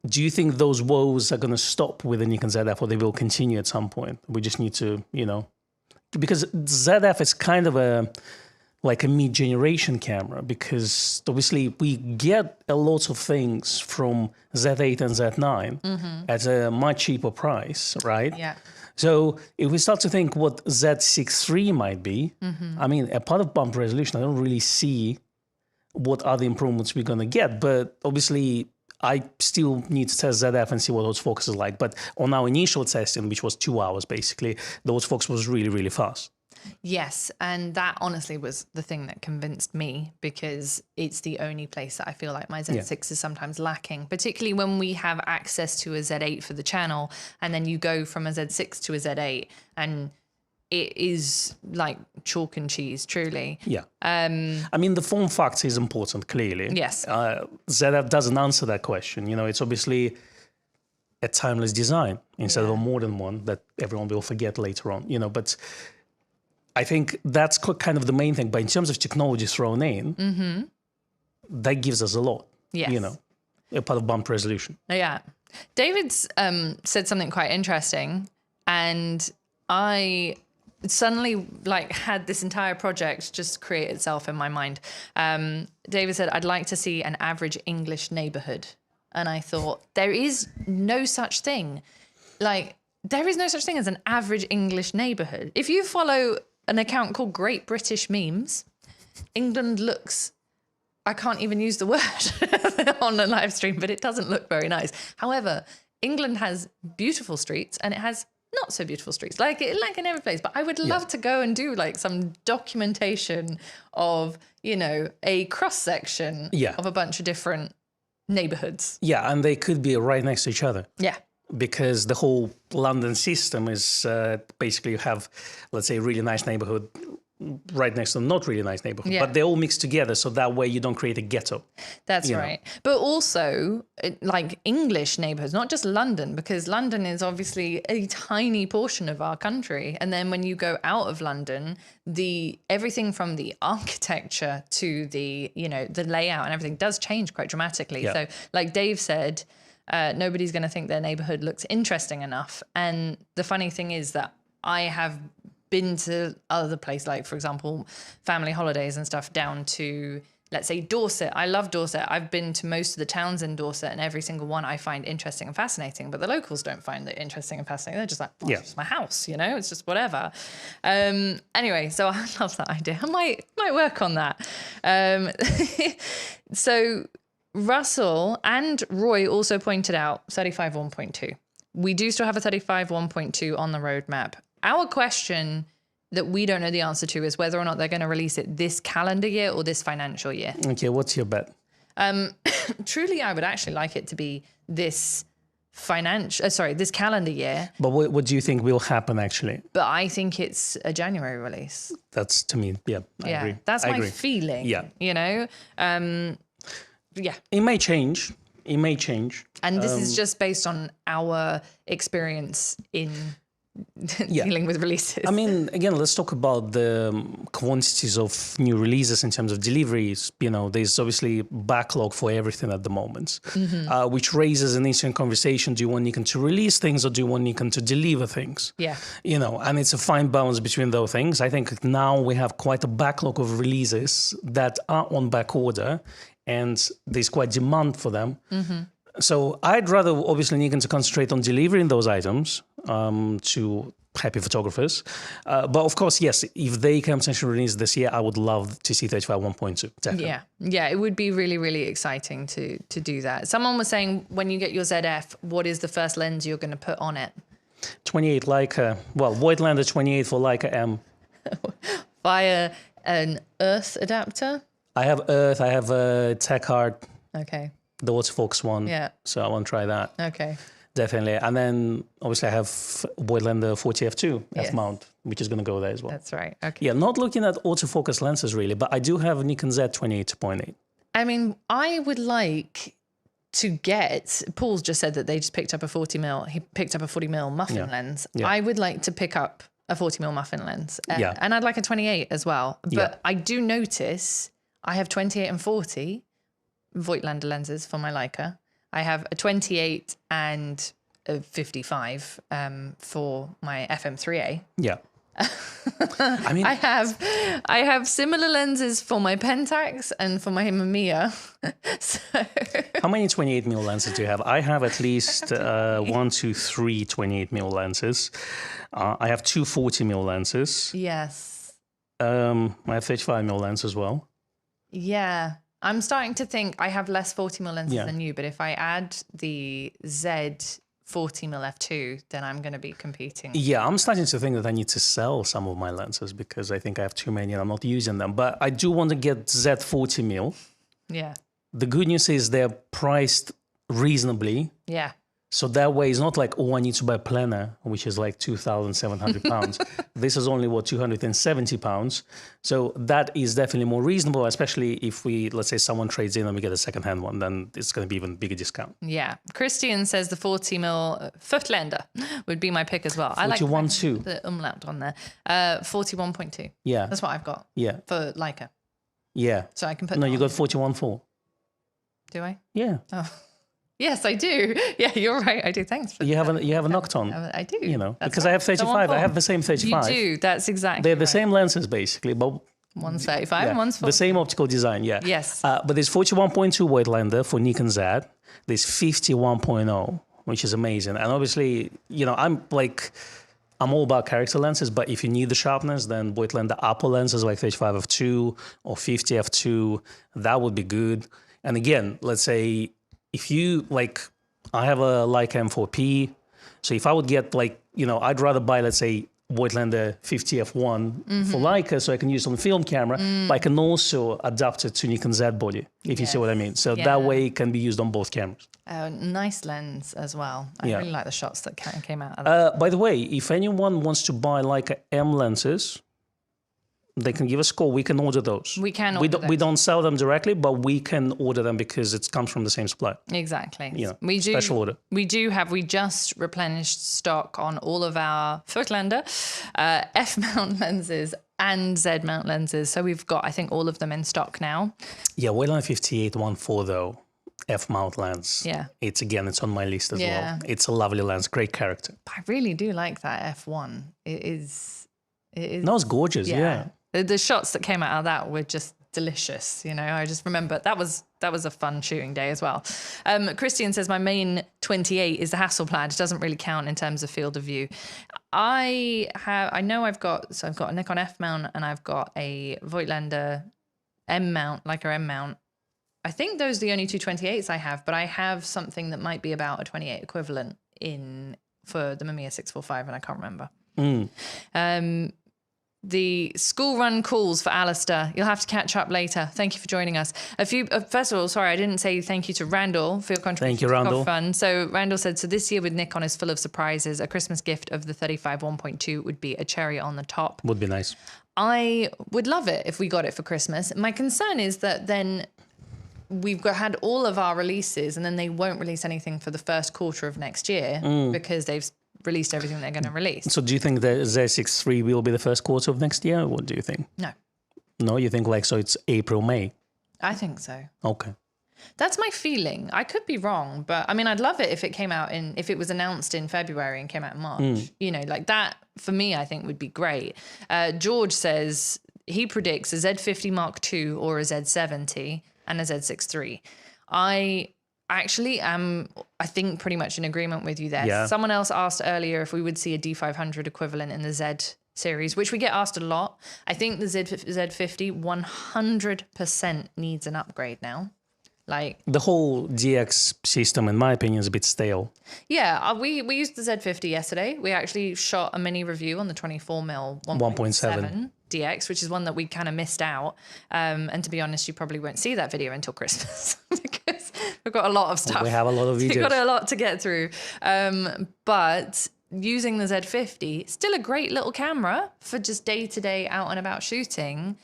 Speaker 1: Do you think those woes are going to stop with the Nikon ZF, or they will continue at some point? We just need to, you know, because ZF is kind of like a mid-generation camera, because obviously we get a lot of things from Z8 and Z9 at a much cheaper price, right?
Speaker 2: Yeah.
Speaker 1: So if we start to think what Z6 III might be, I mean, a part of bump resolution, I don't really see what other improvements we're going to get. But obviously, I still need to test ZF and see what autofocus is like. But on our initial testing, which was 2 hours, basically, the autofocus was really, really fast.
Speaker 2: Yes, and that honestly was the thing that convinced me, because it's the only place that I feel like my Z6 is sometimes lacking, particularly when we have access to a Z8 for the channel, and then you go from a Z6 to a Z8 and it is like chalk and cheese, truly.
Speaker 1: Yeah. I mean, the form factor is important, clearly.
Speaker 2: Yes.
Speaker 1: ZF doesn't answer that question. You know, it's obviously a timeless design instead of a modern one that everyone will forget later on, you know, but I think that's kind of the main thing. But in terms of technology thrown in, that gives us a lot, you know, a part of bump resolution.
Speaker 2: Yeah. David's said something quite interesting, and I suddenly had this entire project just create itself in my mind. David said, I'd like to see an average English neighborhood. And I thought, there is no such thing. There is no such thing as an average English neighborhood. If you follow an account called Great British Memes, England looks, I can't even use the word on a live stream, but it doesn't look very nice. However, England has beautiful streets and it has not so beautiful streets, like in every place. But I would love to go and do some documentation of, you know, a cross section of a bunch of different neighborhoods. Yeah,
Speaker 1: and they could be right next to each other.
Speaker 2: Yeah.
Speaker 1: Because the whole London system is basically you have, let's say, a really nice neighborhood right next to a not really nice neighborhood, but they all mix together, so that way you don't create a ghetto.
Speaker 2: That's right. But also, English neighborhoods, not just London, because London is obviously a tiny portion of our country. And then when you go out of London, everything from the architecture to the layout and everything does change quite dramatically. So like Dave said, nobody's going to think their neighborhood looks interesting enough. And the funny thing is that I have been to other places, like, for example, family holidays and stuff, down to, let's say, Dorset. I love Dorset. I've been to most of the towns in Dorset, and every single one I find interesting and fascinating, but the locals don't find it interesting and fascinating. They're just like, it's just my house, you know, it's just whatever. Anyway, so I love that idea. I might work on that. So Russell and Roy also pointed out 35 1.2. We do still have a 35 1.2 on the roadmap. Our question that we don't know the answer to is whether or not they're going to release it this calendar year or this financial year.
Speaker 1: Okay, what's your bet?
Speaker 2: Truly, I would actually like it to be this this calendar year.
Speaker 1: But what do you think will happen actually?
Speaker 2: But I think it's a January release.
Speaker 1: That's, to me, I agree.
Speaker 2: That's my feeling. Yeah. You know?
Speaker 1: It may change. It may change.
Speaker 2: And this is just based on our experience in dealing with releases.
Speaker 1: I mean, again, let's talk about the quantities of new releases in terms of deliveries. You know, there's obviously backlog for everything at the moment, which raises an interesting conversation. Do you want Nikon to release things or do you want Nikon to deliver things?
Speaker 2: Yeah.
Speaker 1: You know, and it's a fine balance between those things. I think now we have quite a backlog of releases that are on back order and there's quite demand for them. So I'd rather obviously Nikon to concentrate on delivering those items to happy photographers. But of course, yes, if they can potentially release this year, I would love to see 35 1.2. Definitely.
Speaker 2: Yeah, it would be really, really exciting to do that. Someone was saying when you get your ZF, what is the first lens you're going to put on it?
Speaker 1: 28 Leica, well, Voigtlander 28 for Leica M.
Speaker 2: Via an Earth adapter?
Speaker 1: I have Earth, I have Tech Art,
Speaker 2: Okay.
Speaker 1: the autofocus one.
Speaker 2: Yeah.
Speaker 1: So I want to try that.
Speaker 2: Okay.
Speaker 1: Definitely. And then obviously I have Voigtlander 40 f2 f-mount, which is going to go there as well.
Speaker 2: That's right. Okay.
Speaker 1: Yeah, not looking at autofocus lenses really, but I do have Nikon Z 28-2.8.
Speaker 2: I mean, I would like to get, Paul's just said that they just picked up a 40mm, he picked up a 40mm muffin lens.
Speaker 1: Yeah.
Speaker 2: I would like to pick up a 40mm muffin lens.
Speaker 1: Yeah.
Speaker 2: And I'd like a 28 as well. But
Speaker 1: Yeah.
Speaker 2: I do notice I have 28 and 40 Voigtlander lenses for my Leica. I have a 28 and a 55 for my FM3A.
Speaker 1: Yeah. I mean,
Speaker 2: I have similar lenses for my Pentax and for my Mamiya. So
Speaker 1: how many 28mm lenses do you have? I have at least 1, 2, 3 28mm lenses. I have 2 40mm lenses.
Speaker 2: yes.
Speaker 1: I have 35mm lens as well.
Speaker 2: Yeah. I'm starting to think I have less 40mm lenses
Speaker 1: Yeah.
Speaker 2: than you, but if I add the Z 40mm f2, then I'm going to be competing.
Speaker 1: Yeah, I'm starting to think that I need to sell some of my lenses because I think I have too many and I'm not using them. But I do want to get Z 40mm.
Speaker 2: Yeah.
Speaker 1: The good news is they're priced reasonably.
Speaker 2: Yeah.
Speaker 1: So that way it's not like, oh, I need to buy Plena, which is like £2,700. This is only, what, £270. So that is definitely more reasonable, especially if we, let's say someone trades in and we get a second-hand one, then it's going to be even bigger discount.
Speaker 2: Yeah. Christian says the 40mm Voigtlander would be my pick as well. I like
Speaker 1: 41.2.
Speaker 2: the umlaut on there. 41.2.
Speaker 1: Yeah.
Speaker 2: That's what I've got
Speaker 1: Yeah.
Speaker 2: for Leica.
Speaker 1: Yeah.
Speaker 2: So I can put
Speaker 1: No,
Speaker 2: that
Speaker 1: you
Speaker 2: on.
Speaker 1: got 41.4.
Speaker 2: Do I?
Speaker 1: Yeah.
Speaker 2: Oh. Yes, I do. Yeah, you're right. I do. Thanks for
Speaker 1: You have a Nocton.
Speaker 2: I do.
Speaker 1: You know,
Speaker 2: That's
Speaker 1: because
Speaker 2: right.
Speaker 1: I have 35. I have the same 35.
Speaker 2: You do. That's exactly
Speaker 1: They're the
Speaker 2: right.
Speaker 1: same lenses, basically, but
Speaker 2: One's 35
Speaker 1: yeah,
Speaker 2: and one's 40.
Speaker 1: the same optical design, yeah.
Speaker 2: Yes.
Speaker 1: But there's 41.2 Voigtlander for Nikon Z. There's 51.0, which is amazing. And obviously, you know, I'm all about character lenses, but if you need the sharpness, then Voigtlander upper lenses like 35 f2 or 50 f2, that would be good. And again, let's say if you I have a Leica M4P, so if I would get I'd rather buy, let's say, Voigtlander 50 f1 for Leica, so I can use it on the film camera, but I can also adapt it to Nikon Z body, if you see what I mean. So that way it can be used on both cameras.
Speaker 2: Nice lens as well. I really like the shots that came out of that.
Speaker 1: By the way, if anyone wants to buy Leica M lenses, they can give us a call. We can order those.
Speaker 2: We can order
Speaker 1: We don't sell them directly, but we can order them because it comes from the same supplier.
Speaker 2: Exactly.
Speaker 1: You know,
Speaker 2: we do.
Speaker 1: special order.
Speaker 2: We just replenished stock on all of our Voigtlander F-mount lenses and Z-mount lenses. So we've got, I think, all of them in stock now.
Speaker 1: Yeah, Voigtlander 58-1.4 though, F-mount lens.
Speaker 2: Yeah.
Speaker 1: It's on my list as well. It's a lovely lens, great character.
Speaker 2: I really do like that F1. It is.
Speaker 1: No, it's gorgeous, yeah.
Speaker 2: The shots that came out of that were just delicious. You know, I just remember that was a fun shooting day as well. Christian says my main 28 is the Hasselblad. It doesn't really count in terms of field of view. I've got a Nikon F mount and I've got a Voigtlander M mount, Leica M mount. I think those are the only two 28s I have, but I have something that might be about a 28 equivalent for the Mamiya 645, and I can't remember. The school run calls for Alistair. You'll have to catch up later. Thank you for joining us. First of all, sorry, I didn't say thank you to Randall for your contribution.
Speaker 1: Thank you, Randall.
Speaker 2: Fun. So Randall said, so this year with Nikon is full of surprises. A Christmas gift of the 35 1.2 would be a cherry on the top.
Speaker 1: Would be nice.
Speaker 2: I would love it if we got it for Christmas. My concern is that then had all of our releases, and then they won't release anything for the first quarter of next year because they've released everything they're going to release.
Speaker 1: So do you think the Z6 III will be the first quarter of next year? What do you think?
Speaker 2: No.
Speaker 1: No, you think like, so it's April, May?
Speaker 2: I think so.
Speaker 1: Okay.
Speaker 2: That's my feeling. I could be wrong, but I mean, I'd love it if it came out if it was announced in February and came out in March. You know, like that for me, I think would be great. George says he predicts a Z50 Mark II or a Z70 and a Z6 III. I actually am, I think, pretty much in agreement with you there.
Speaker 1: Yeah.
Speaker 2: Someone else asked earlier if we would see a D500 equivalent in the Z series, which we get asked a lot. I think the Z50 100% needs an upgrade now. Like
Speaker 1: the whole DX system, in my opinion, is a bit stale.
Speaker 2: Yeah, we used the Z50 yesterday. We actually shot a mini review on the 24mm 1.7 DX, which is one that we kind of missed out. And to be honest, you probably won't see that video until Christmas because we've got a lot of stuff.
Speaker 1: We have a lot of videos.
Speaker 2: We've got a lot to get through. But using the Z50, still a great little camera for just day-to-day out and about shooting,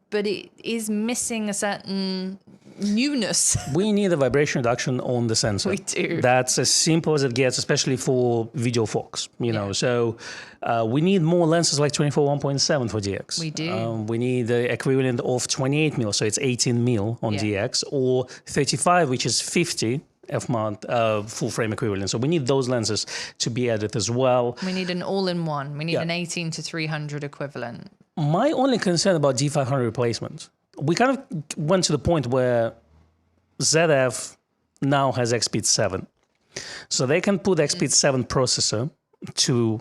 Speaker 2: but it is missing a certain newness.
Speaker 1: We need a vibration reduction on the sensor.
Speaker 2: We do.
Speaker 1: That's as simple as it gets, especially for video focs, you know. So we need more lenses like 24 1.7 for DX.
Speaker 2: We do.
Speaker 1: We need the equivalent of 28mm, so it's 18mm on DX, or 35, which is 50 f-mount full frame equivalent. So we need those lenses to be added as well.
Speaker 2: We need an all-in-one. We need an 18 to 300 equivalent.
Speaker 1: My only concern about D500 replacement, we kind of went to the point where ZF now has XPEED 7. So they can put XPEED 7 processor to,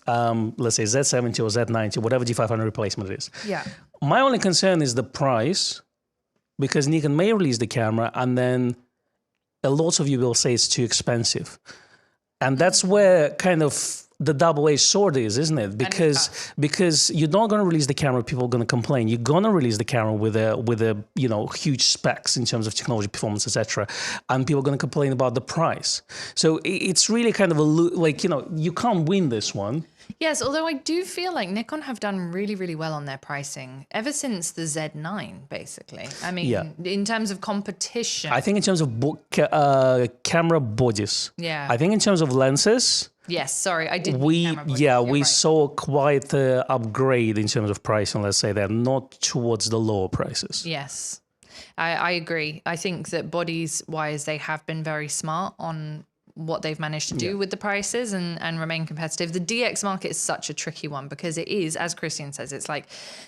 Speaker 1: let's say, Z70 or Z90, whatever D500 replacement is.
Speaker 2: Yeah.
Speaker 1: My only concern is the price, because Nikon may release the camera and then a lot of you will say it's too expensive. And that's where kind of the double-edged sword is, isn't it? Because you're not going to release the camera, people are going to complain. You're going to release the camera with a you know, huge specs in terms of technology, performance, etc., and people are going to complain about the price. So it's really kind of a like, you know, you can't win this one.
Speaker 2: Yes, although I do feel like Nikon have done really, really well on their pricing ever since the Z9, basically. I mean, in terms of competition.
Speaker 1: I think in terms of camera bodies.
Speaker 2: Yeah.
Speaker 1: I think in terms of lenses.
Speaker 2: Yes, sorry, I did. We
Speaker 1: saw quite an upgrade in terms of pricing, let's say that, not towards the lower prices.
Speaker 2: Yes, I agree. I think that bodies-wise, they have been very smart on what they've managed to do with the prices and remain competitive. The DX market is such a tricky one because it is, as Christian says, it's like,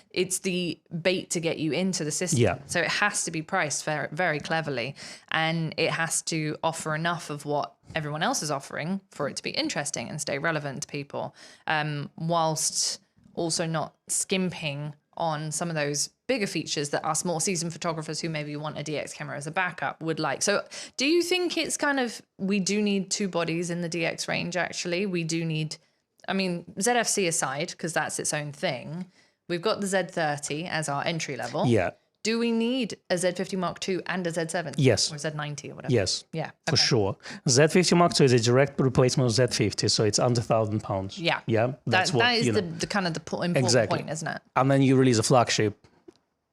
Speaker 2: it's the bait to get you into the system.
Speaker 1: Yeah.
Speaker 2: So it has to be priced very, very cleverly, and it has to offer enough of what everyone else is offering for it to be interesting and stay relevant to people, whilst also not skimping on some of those bigger features that our small season photographers who maybe want a DX camera as a backup would like. So do you think it's kind of, we do need two bodies in the DX range, actually? We do need, I mean, ZFC aside, because that's its own thing, we've got the Z30 as our entry level.
Speaker 1: Yeah.
Speaker 2: Do we need a Z50 Mark II and a Z7?
Speaker 1: Yes.
Speaker 2: Or Z90 or whatever?
Speaker 1: Yes.
Speaker 2: Yeah.
Speaker 1: For sure. Z50 Mark II is a direct replacement of Z50, so it's under £1,000.
Speaker 2: Yeah.
Speaker 1: Yeah.
Speaker 2: That is the kind of the important point, isn't it?
Speaker 1: And then you release a flagship,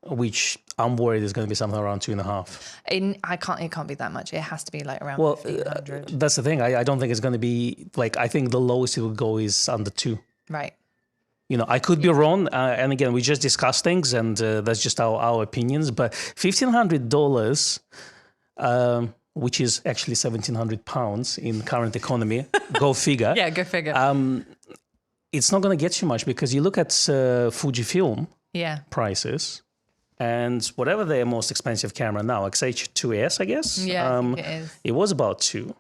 Speaker 1: which I'm worried is going to be something around 2.5.
Speaker 2: It can't be that much. It has to be like around 1,500.
Speaker 1: That's the thing. I don't think it's going to be like, I think the lowest it will go is under 2.
Speaker 2: Right.
Speaker 1: You know, I could be wrong, and again, we just discussed things, and that's just our opinions. But $1,500, which is actually £1,700 in current economy, go figure.
Speaker 2: Yeah, go figure.
Speaker 1: It's not going to get you much because you look at Fujifilm prices, and whatever their most expensive camera now, XH2S, I guess.
Speaker 2: Yeah, I think it is.
Speaker 1: It was about 2.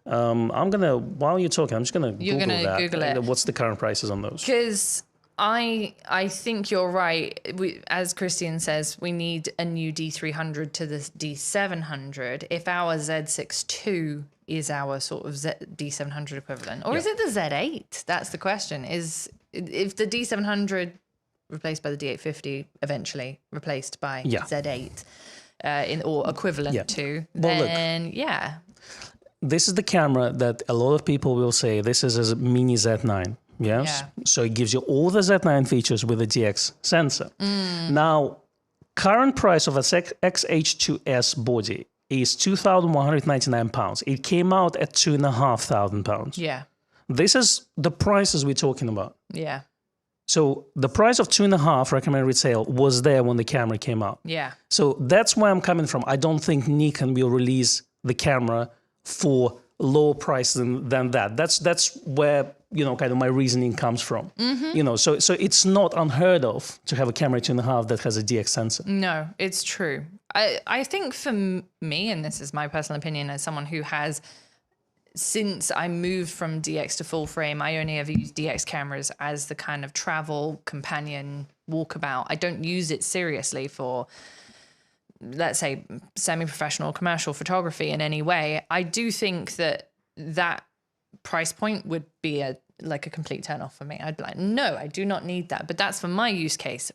Speaker 1: I'm gonna, while you're talking, I'm just gonna Google it. What's the current prices on those?
Speaker 2: Because I think you're right. As Christian says, we need a new D300 to the D700. If our Z6 II is our sort of D700 equivalent, or is it the Z8? That's the question. Is if the D700 replaced by the D850 eventually replaced by Z8 or equivalent to, then this
Speaker 1: is the camera that a lot of people will say this is a mini Z9. Yes. Yeah. So it gives you all the Z9 features with a DX sensor. Now, current price of a XH2S body is £2,199. It came out at £2,500.
Speaker 2: Yeah.
Speaker 1: This is the prices we're talking about.
Speaker 2: Yeah.
Speaker 1: So the price of $2,500 recommended retail was there when the camera came out.
Speaker 2: Yeah.
Speaker 1: So that's where I'm coming from. I don't think Nikon will release the camera for lower price than that. That's where, you know, kind of my reasoning comes from. You know, so it's not unheard of to have a camera 2.5 that has a DX sensor.
Speaker 2: No, it's true. I think for me, and this is my personal opinion as someone who has, since I moved from DX to full frame, I only ever use DX cameras as the kind of travel companion walkabout. I don't use it seriously for, let's say, semi-professional commercial photography in any way. I do think that price point would be a complete turn off for me. I'd be like, no, I do not need that. But that's for my use case.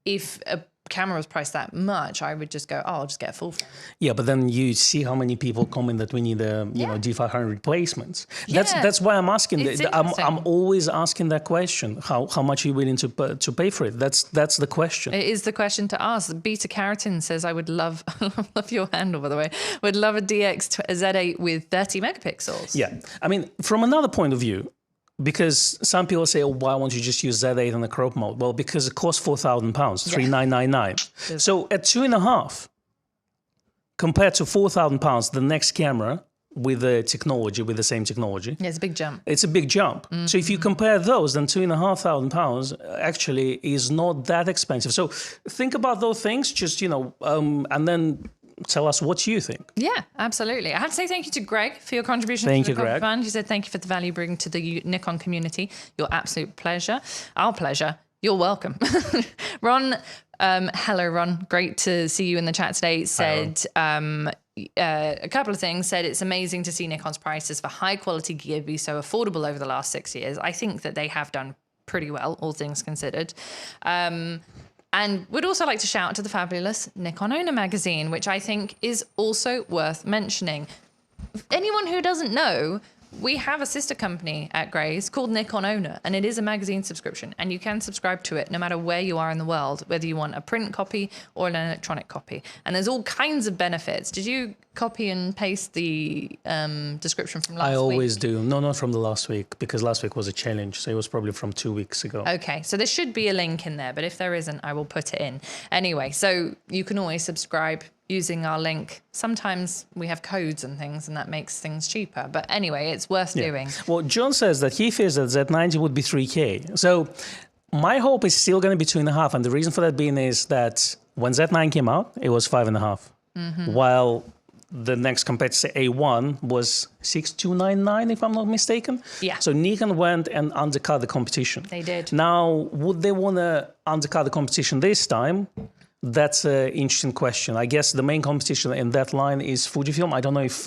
Speaker 2: If a camera was priced that much, I would just go, oh, I'll just get a full frame.
Speaker 1: Yeah, but then you see how many people comment that we need you know, D500 replacements. That's why I'm asking. I'm always asking that question. How much are you willing to pay for it? That's the question.
Speaker 2: It is the question to ask. Beta Keratin says, I would love, I love your handle, by the way, would love a DX Z8 with 30 megapixels.
Speaker 1: Yeah, I mean, from another point of view, because some people say, oh, why won't you just use Z8 in the crop mode? Well, because it costs £4,000, $3,999. So at 2.5, compared to £4,000, the next camera with the technology, with the same technology.
Speaker 2: Yeah, it's a big jump.
Speaker 1: It's a big jump. So if you compare those, then £2,500 actually is not that expensive. So think about those things, just, you know, and then tell us what you think.
Speaker 2: Yeah, absolutely. I have to say thank you to Greg for your contribution
Speaker 1: Thank
Speaker 2: to
Speaker 1: you,
Speaker 2: the
Speaker 1: Greg.
Speaker 2: fund. He said thank you for the value you bring to the Nikon community. Your absolute pleasure. Our pleasure. You're welcome. Ron, hello, Ron. Great to see you in the chat today. Said a couple of things. Said it's amazing to see Nikon's prices for high quality gear be so affordable over the last 6 years. I think that they have done pretty well, all things considered. And would also like to shout out to the fabulous Nikon Owner magazine, which I think is also worth mentioning. Anyone who doesn't know, we have a sister company at Gray's called Nikon Owner, and it is a magazine subscription, and you can subscribe to it no matter where you are in the world, whether you want a print copy or an electronic copy. And there's all kinds of benefits. Did you copy and paste the description from last week?
Speaker 1: I always do. No, not from the last week, because last week was a challenge, so it was probably from 2 weeks ago.
Speaker 2: Okay, so there should be a link in there, but if there isn't, I will put it in. Anyway, so you can always subscribe using our link. Sometimes we have codes and things, and that makes things cheaper. But anyway, it's worth doing. Well,
Speaker 1: John says that he fears that Z90 would be 3K. So my hope is still going to be 2.5. And the reason for that being is that when Z9 came out, it was 5.5. While the next competitor, A1, was 6,299, if I'm not mistaken.
Speaker 2: Yeah.
Speaker 1: So Nikon went and undercut the competition.
Speaker 2: They did.
Speaker 1: Now, would they want to undercut the competition this time? That's an interesting question. I guess the main competition in that line is Fujifilm. I don't know if,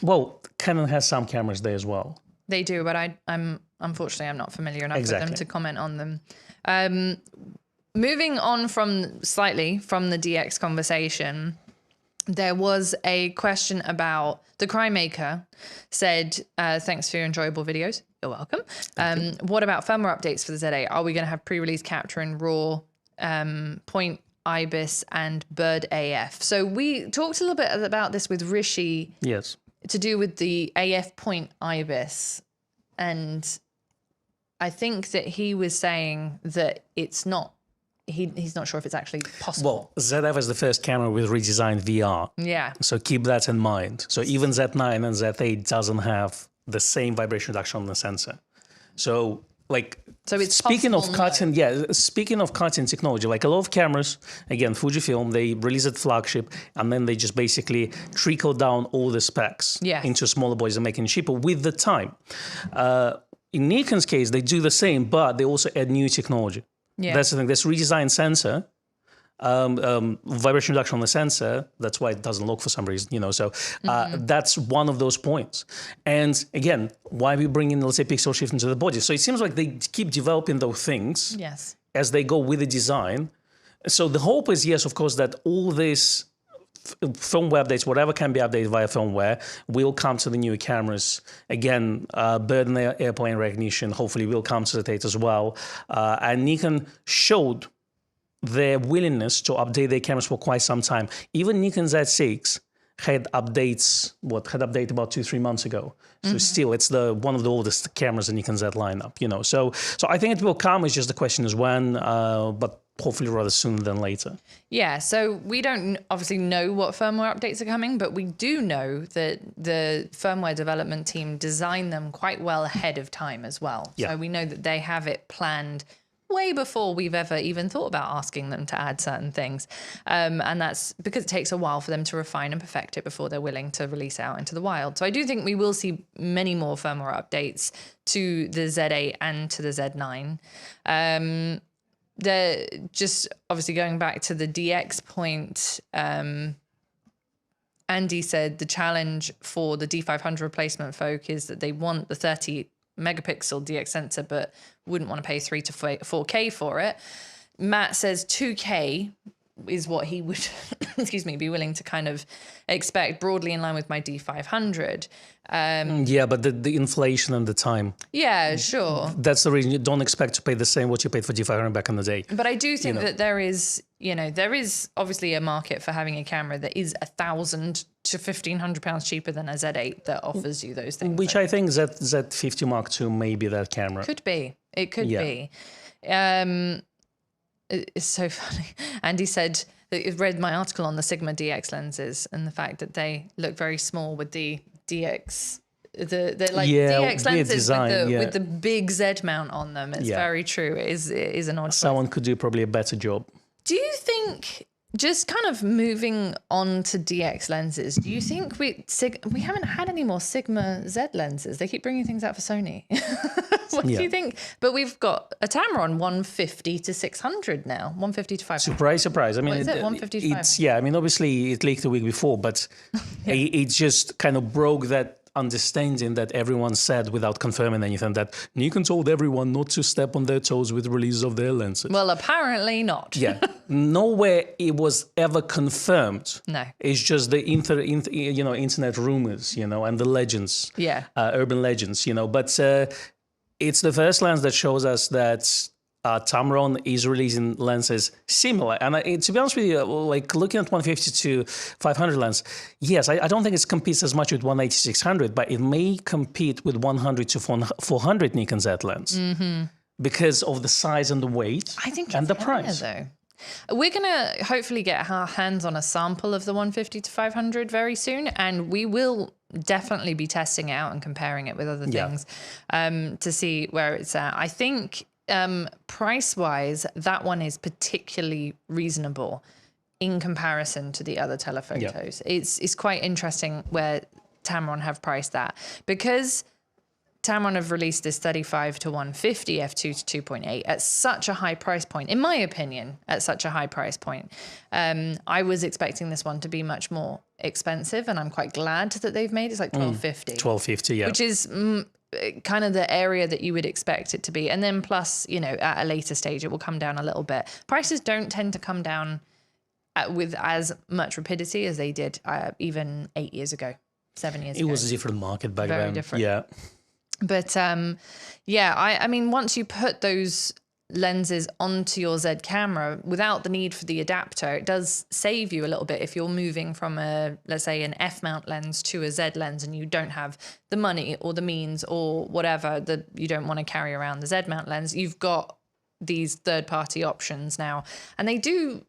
Speaker 1: well, Canon has some cameras there as well.
Speaker 2: They do, but I'm unfortunately I'm not familiar enough with them to comment on them. Moving on slightly from the DX conversation, there was a question about the Crime Maker said, thanks for your enjoyable videos. You're welcome. What about firmware updates for the Z8? Are we going to have pre-release capture in RAW, point IBIS and Bird AF? So we talked a little bit about this with Rishi.
Speaker 1: Yes.
Speaker 2: To do with the AF point IBIS. And I think that he was saying that it's not, he's not sure if it's actually possible.
Speaker 1: Well, ZF is the first camera with redesigned VR.
Speaker 2: Yeah.
Speaker 1: So keep that in mind. So even Z9 and Z8 doesn't have the same vibration reduction on the sensor. So
Speaker 2: it's
Speaker 1: speaking of cutting,
Speaker 2: though.
Speaker 1: speaking of cutting technology, like a lot of cameras, again, Fujifilm, they release it flagship, and then they just basically trickle down all the specs into smaller bodies and making it cheaper with the time. In Nikon's case, they do the same, but they also add new technology. Yeah. That's the thing. This redesigned sensor, vibration reduction on the sensor, that's why it doesn't lock for some reason, you know, so that's one of those points. And again, why we bring in, let's say, pixel shift into the body. So it seems like they keep developing those things as they go with the design. So the hope is, yes, of course, that all this firmware updates, whatever can be updated via firmware, will come to the new cameras. Again, bird and airplane recognition hopefully will come to the date as well. And Nikon showed their willingness to update their cameras for quite some time. Even Nikon Z6 had updates, had updated about 2-3 months ago. So still, it's one of the oldest cameras in Nikon Z lineup, you know. So I think it will come. It's just the question is when, but hopefully rather sooner than later.
Speaker 2: Yeah, so we don't obviously know what firmware updates are coming, but we do know that the firmware development team designed them quite well ahead of time as well.
Speaker 1: Yeah.
Speaker 2: So we know that they have it planned way before we've ever even thought about asking them to add certain things. And that's because it takes a while for them to refine and perfect it before they're willing to release out into the wild. So I do think we will see many more firmware updates to the Z8 and to the Z9. They're just obviously going back to the DX point. Andy said the challenge for the D500 replacement folk is that they want the 30 megapixel DX sensor, but wouldn't want to pay 3 to 4K for it. Matt says 2K is what he would, be willing to kind of expect, broadly in line with my D500.
Speaker 1: Yeah, but the inflation and the time.
Speaker 2: Yeah, sure.
Speaker 1: That's the reason you don't expect to pay the same what you paid for D500 back in the day.
Speaker 2: But I do think that there is obviously a market for having a camera that is $1,000 to £1,500 cheaper than a Z8 that offers you those things.
Speaker 1: Which I think Z50 Mark II may be that camera.
Speaker 2: Could be. It could be. It's so funny. Andy said that he read my article on the Sigma DX lenses and the fact that they look very small with the DX. They're like DX lenses design, with the big Z mount on them. It's very true. It is an odd.
Speaker 1: Someone could do probably a better job.
Speaker 2: Do you think, just kind of moving on to DX lenses, do you think we haven't had any more Sigma Z lenses? They keep bringing things out for Sony. What do you think? But we've got a Tamron 150 to 600 now, 150 to 500.
Speaker 1: Surprise. I mean,
Speaker 2: what is it? 150 to 500?
Speaker 1: I mean, obviously it leaked the week before, but it just kind of broke that understanding that everyone said without confirming anything, that Nikon told everyone not to step on their toes with releases of their lenses.
Speaker 2: Well, apparently not.
Speaker 1: Yeah. Nowhere it was ever confirmed.
Speaker 2: No.
Speaker 1: It's just the internet rumors, and the legends.
Speaker 2: Yeah.
Speaker 1: Urban legends, But it's the first lens that shows us that Tamron is releasing lenses similar. And to be honest with you, like looking at 150 to 500 lens, yes, I don't think it competes as much with 180-600, but it may compete with 100 to 400 Nikon Z lens because of the size and the weight and the price.
Speaker 2: Though. We're going to hopefully get our hands on a sample of the 150 to 500 very soon, and we will definitely be testing it out and comparing it with other things to see where it's at. I think price-wise, that one is particularly reasonable in comparison to the other telephotos. It's quite interesting where Tamron have priced that, because Tamron have released this 35 to 150 f2 to 2.8 at such a high price point, in my opinion, at such a high price point. I was expecting this one to be much more expensive, and I'm quite glad that they've made it. It's like 1250.
Speaker 1: 1250, yeah.
Speaker 2: Which is kind of the area that you would expect it to be. And then plus, at a later stage, it will come down a little bit. Prices don't tend to come down with as much rapidity as they did even 8 years ago, 7 years ago.
Speaker 1: It was a different market back then.
Speaker 2: Very different.
Speaker 1: Yeah.
Speaker 2: But I mean, once you put those lenses onto your Z camera without the need for the adapter, it does save you a little bit if you're moving from let's say an F mount lens to a Z lens and you don't have the money or the means or whatever, that you don't want to carry around the Z mount lens. You've got these third-party options now, and they do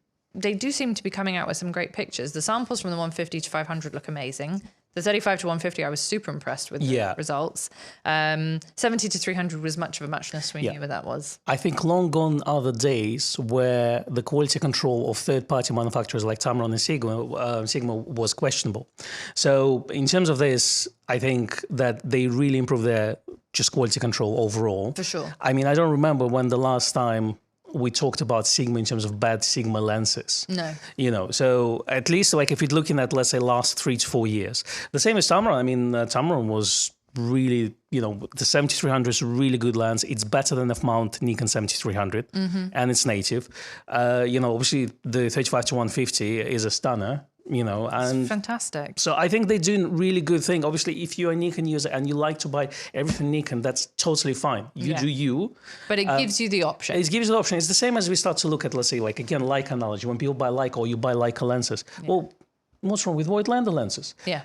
Speaker 2: seem to be coming out with some great pictures. The samples from the 150 to 500 look amazing. The 35 to 150, I was super impressed with the results. 70 to 300 was much of a muchness. We knew what that was.
Speaker 1: I think long gone are the days where the quality control of third-party manufacturers like Tamron and Sigma was questionable. So in terms of this, I think that they really improved their just quality control overall.
Speaker 2: For sure.
Speaker 1: I mean, I don't remember when the last time we talked about Sigma in terms of bad Sigma lenses.
Speaker 2: No.
Speaker 1: So at least like if you're looking at, let's say, last 3 to 4 years. The same as Tamron. I mean, Tamron was really, the 7300 is a really good lens. It's better than F-mount Nikon 7300 and it's native. Obviously the 35 to 150 is a stunner. and
Speaker 2: Fantastic.
Speaker 1: so I think they're doing a really good thing. Obviously, if you're a Nikon user and you like to buy everything Nikon, that's totally fine. You do you.
Speaker 2: But it gives you the option.
Speaker 1: It gives you the option. It's the same as we start to look at, let's say, like, again, Leica analogy. When people buy Leica or you buy Leica lenses, well, what's wrong with Voigtlander lenses?
Speaker 2: Yeah.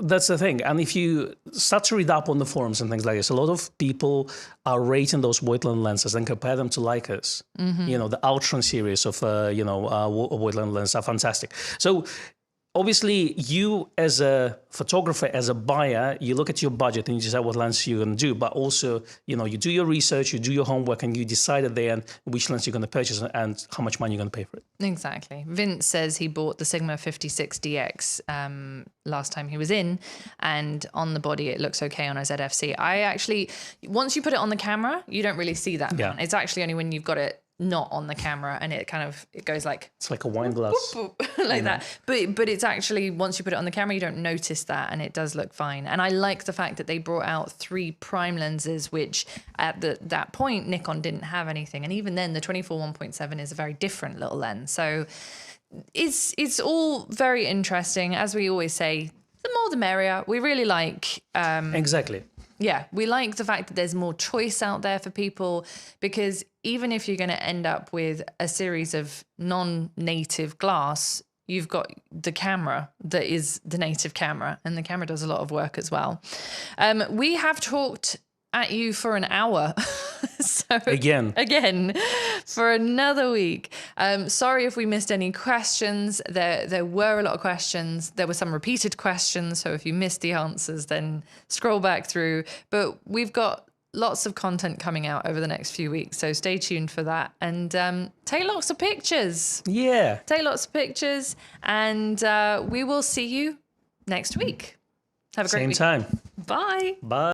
Speaker 1: That's the thing. And if you start to read up on the forums and things like this, a lot of people are rating those Voigtlander lenses and compare them to Leicas. The Ultron series of, Voigtlander lenses are fantastic. So obviously, you as a photographer, as a buyer, you look at your budget and you decide what lens you're going to do. But also, you do your research, you do your homework, and you decide at the end which lens you're going to purchase and how much money you're going to pay for it.
Speaker 2: Exactly. Vince says he bought the Sigma 56DX last time he was in, and on the body it looks okay on a ZFC. I actually, once you put it on the camera, you don't really see that.
Speaker 1: Yeah.
Speaker 2: It's actually only when you've got it not on the camera and it goes like,
Speaker 1: it's like a wine glass
Speaker 2: like that, but it's actually, once you put it on the camera, you don't notice that, and it does look fine. And I like the fact that they brought out 3 prime lenses, which at that point Nikon didn't have anything, and even then the 24 1.7 is a very different little lens. So it's all very interesting. As we always say, the more the merrier. We really like
Speaker 1: exactly.
Speaker 2: Yeah, we like the fact that there's more choice out there for people, because even if you're going to end up with a series of non-native glass, you've got the camera that is the native camera, and the camera does a lot of work as well. We have talked at you for an hour. So
Speaker 1: again
Speaker 2: for another week. Sorry if we missed any questions. There were a lot of questions. There were some repeated questions, so if you missed the answers, then scroll back through. But we've got lots of content coming out over the next few weeks, so stay tuned for that. And take lots of pictures.
Speaker 1: Yeah.
Speaker 2: Take lots of pictures, and we will see you next week. Have a great week.
Speaker 1: Same time.
Speaker 2: Bye.
Speaker 1: Bye.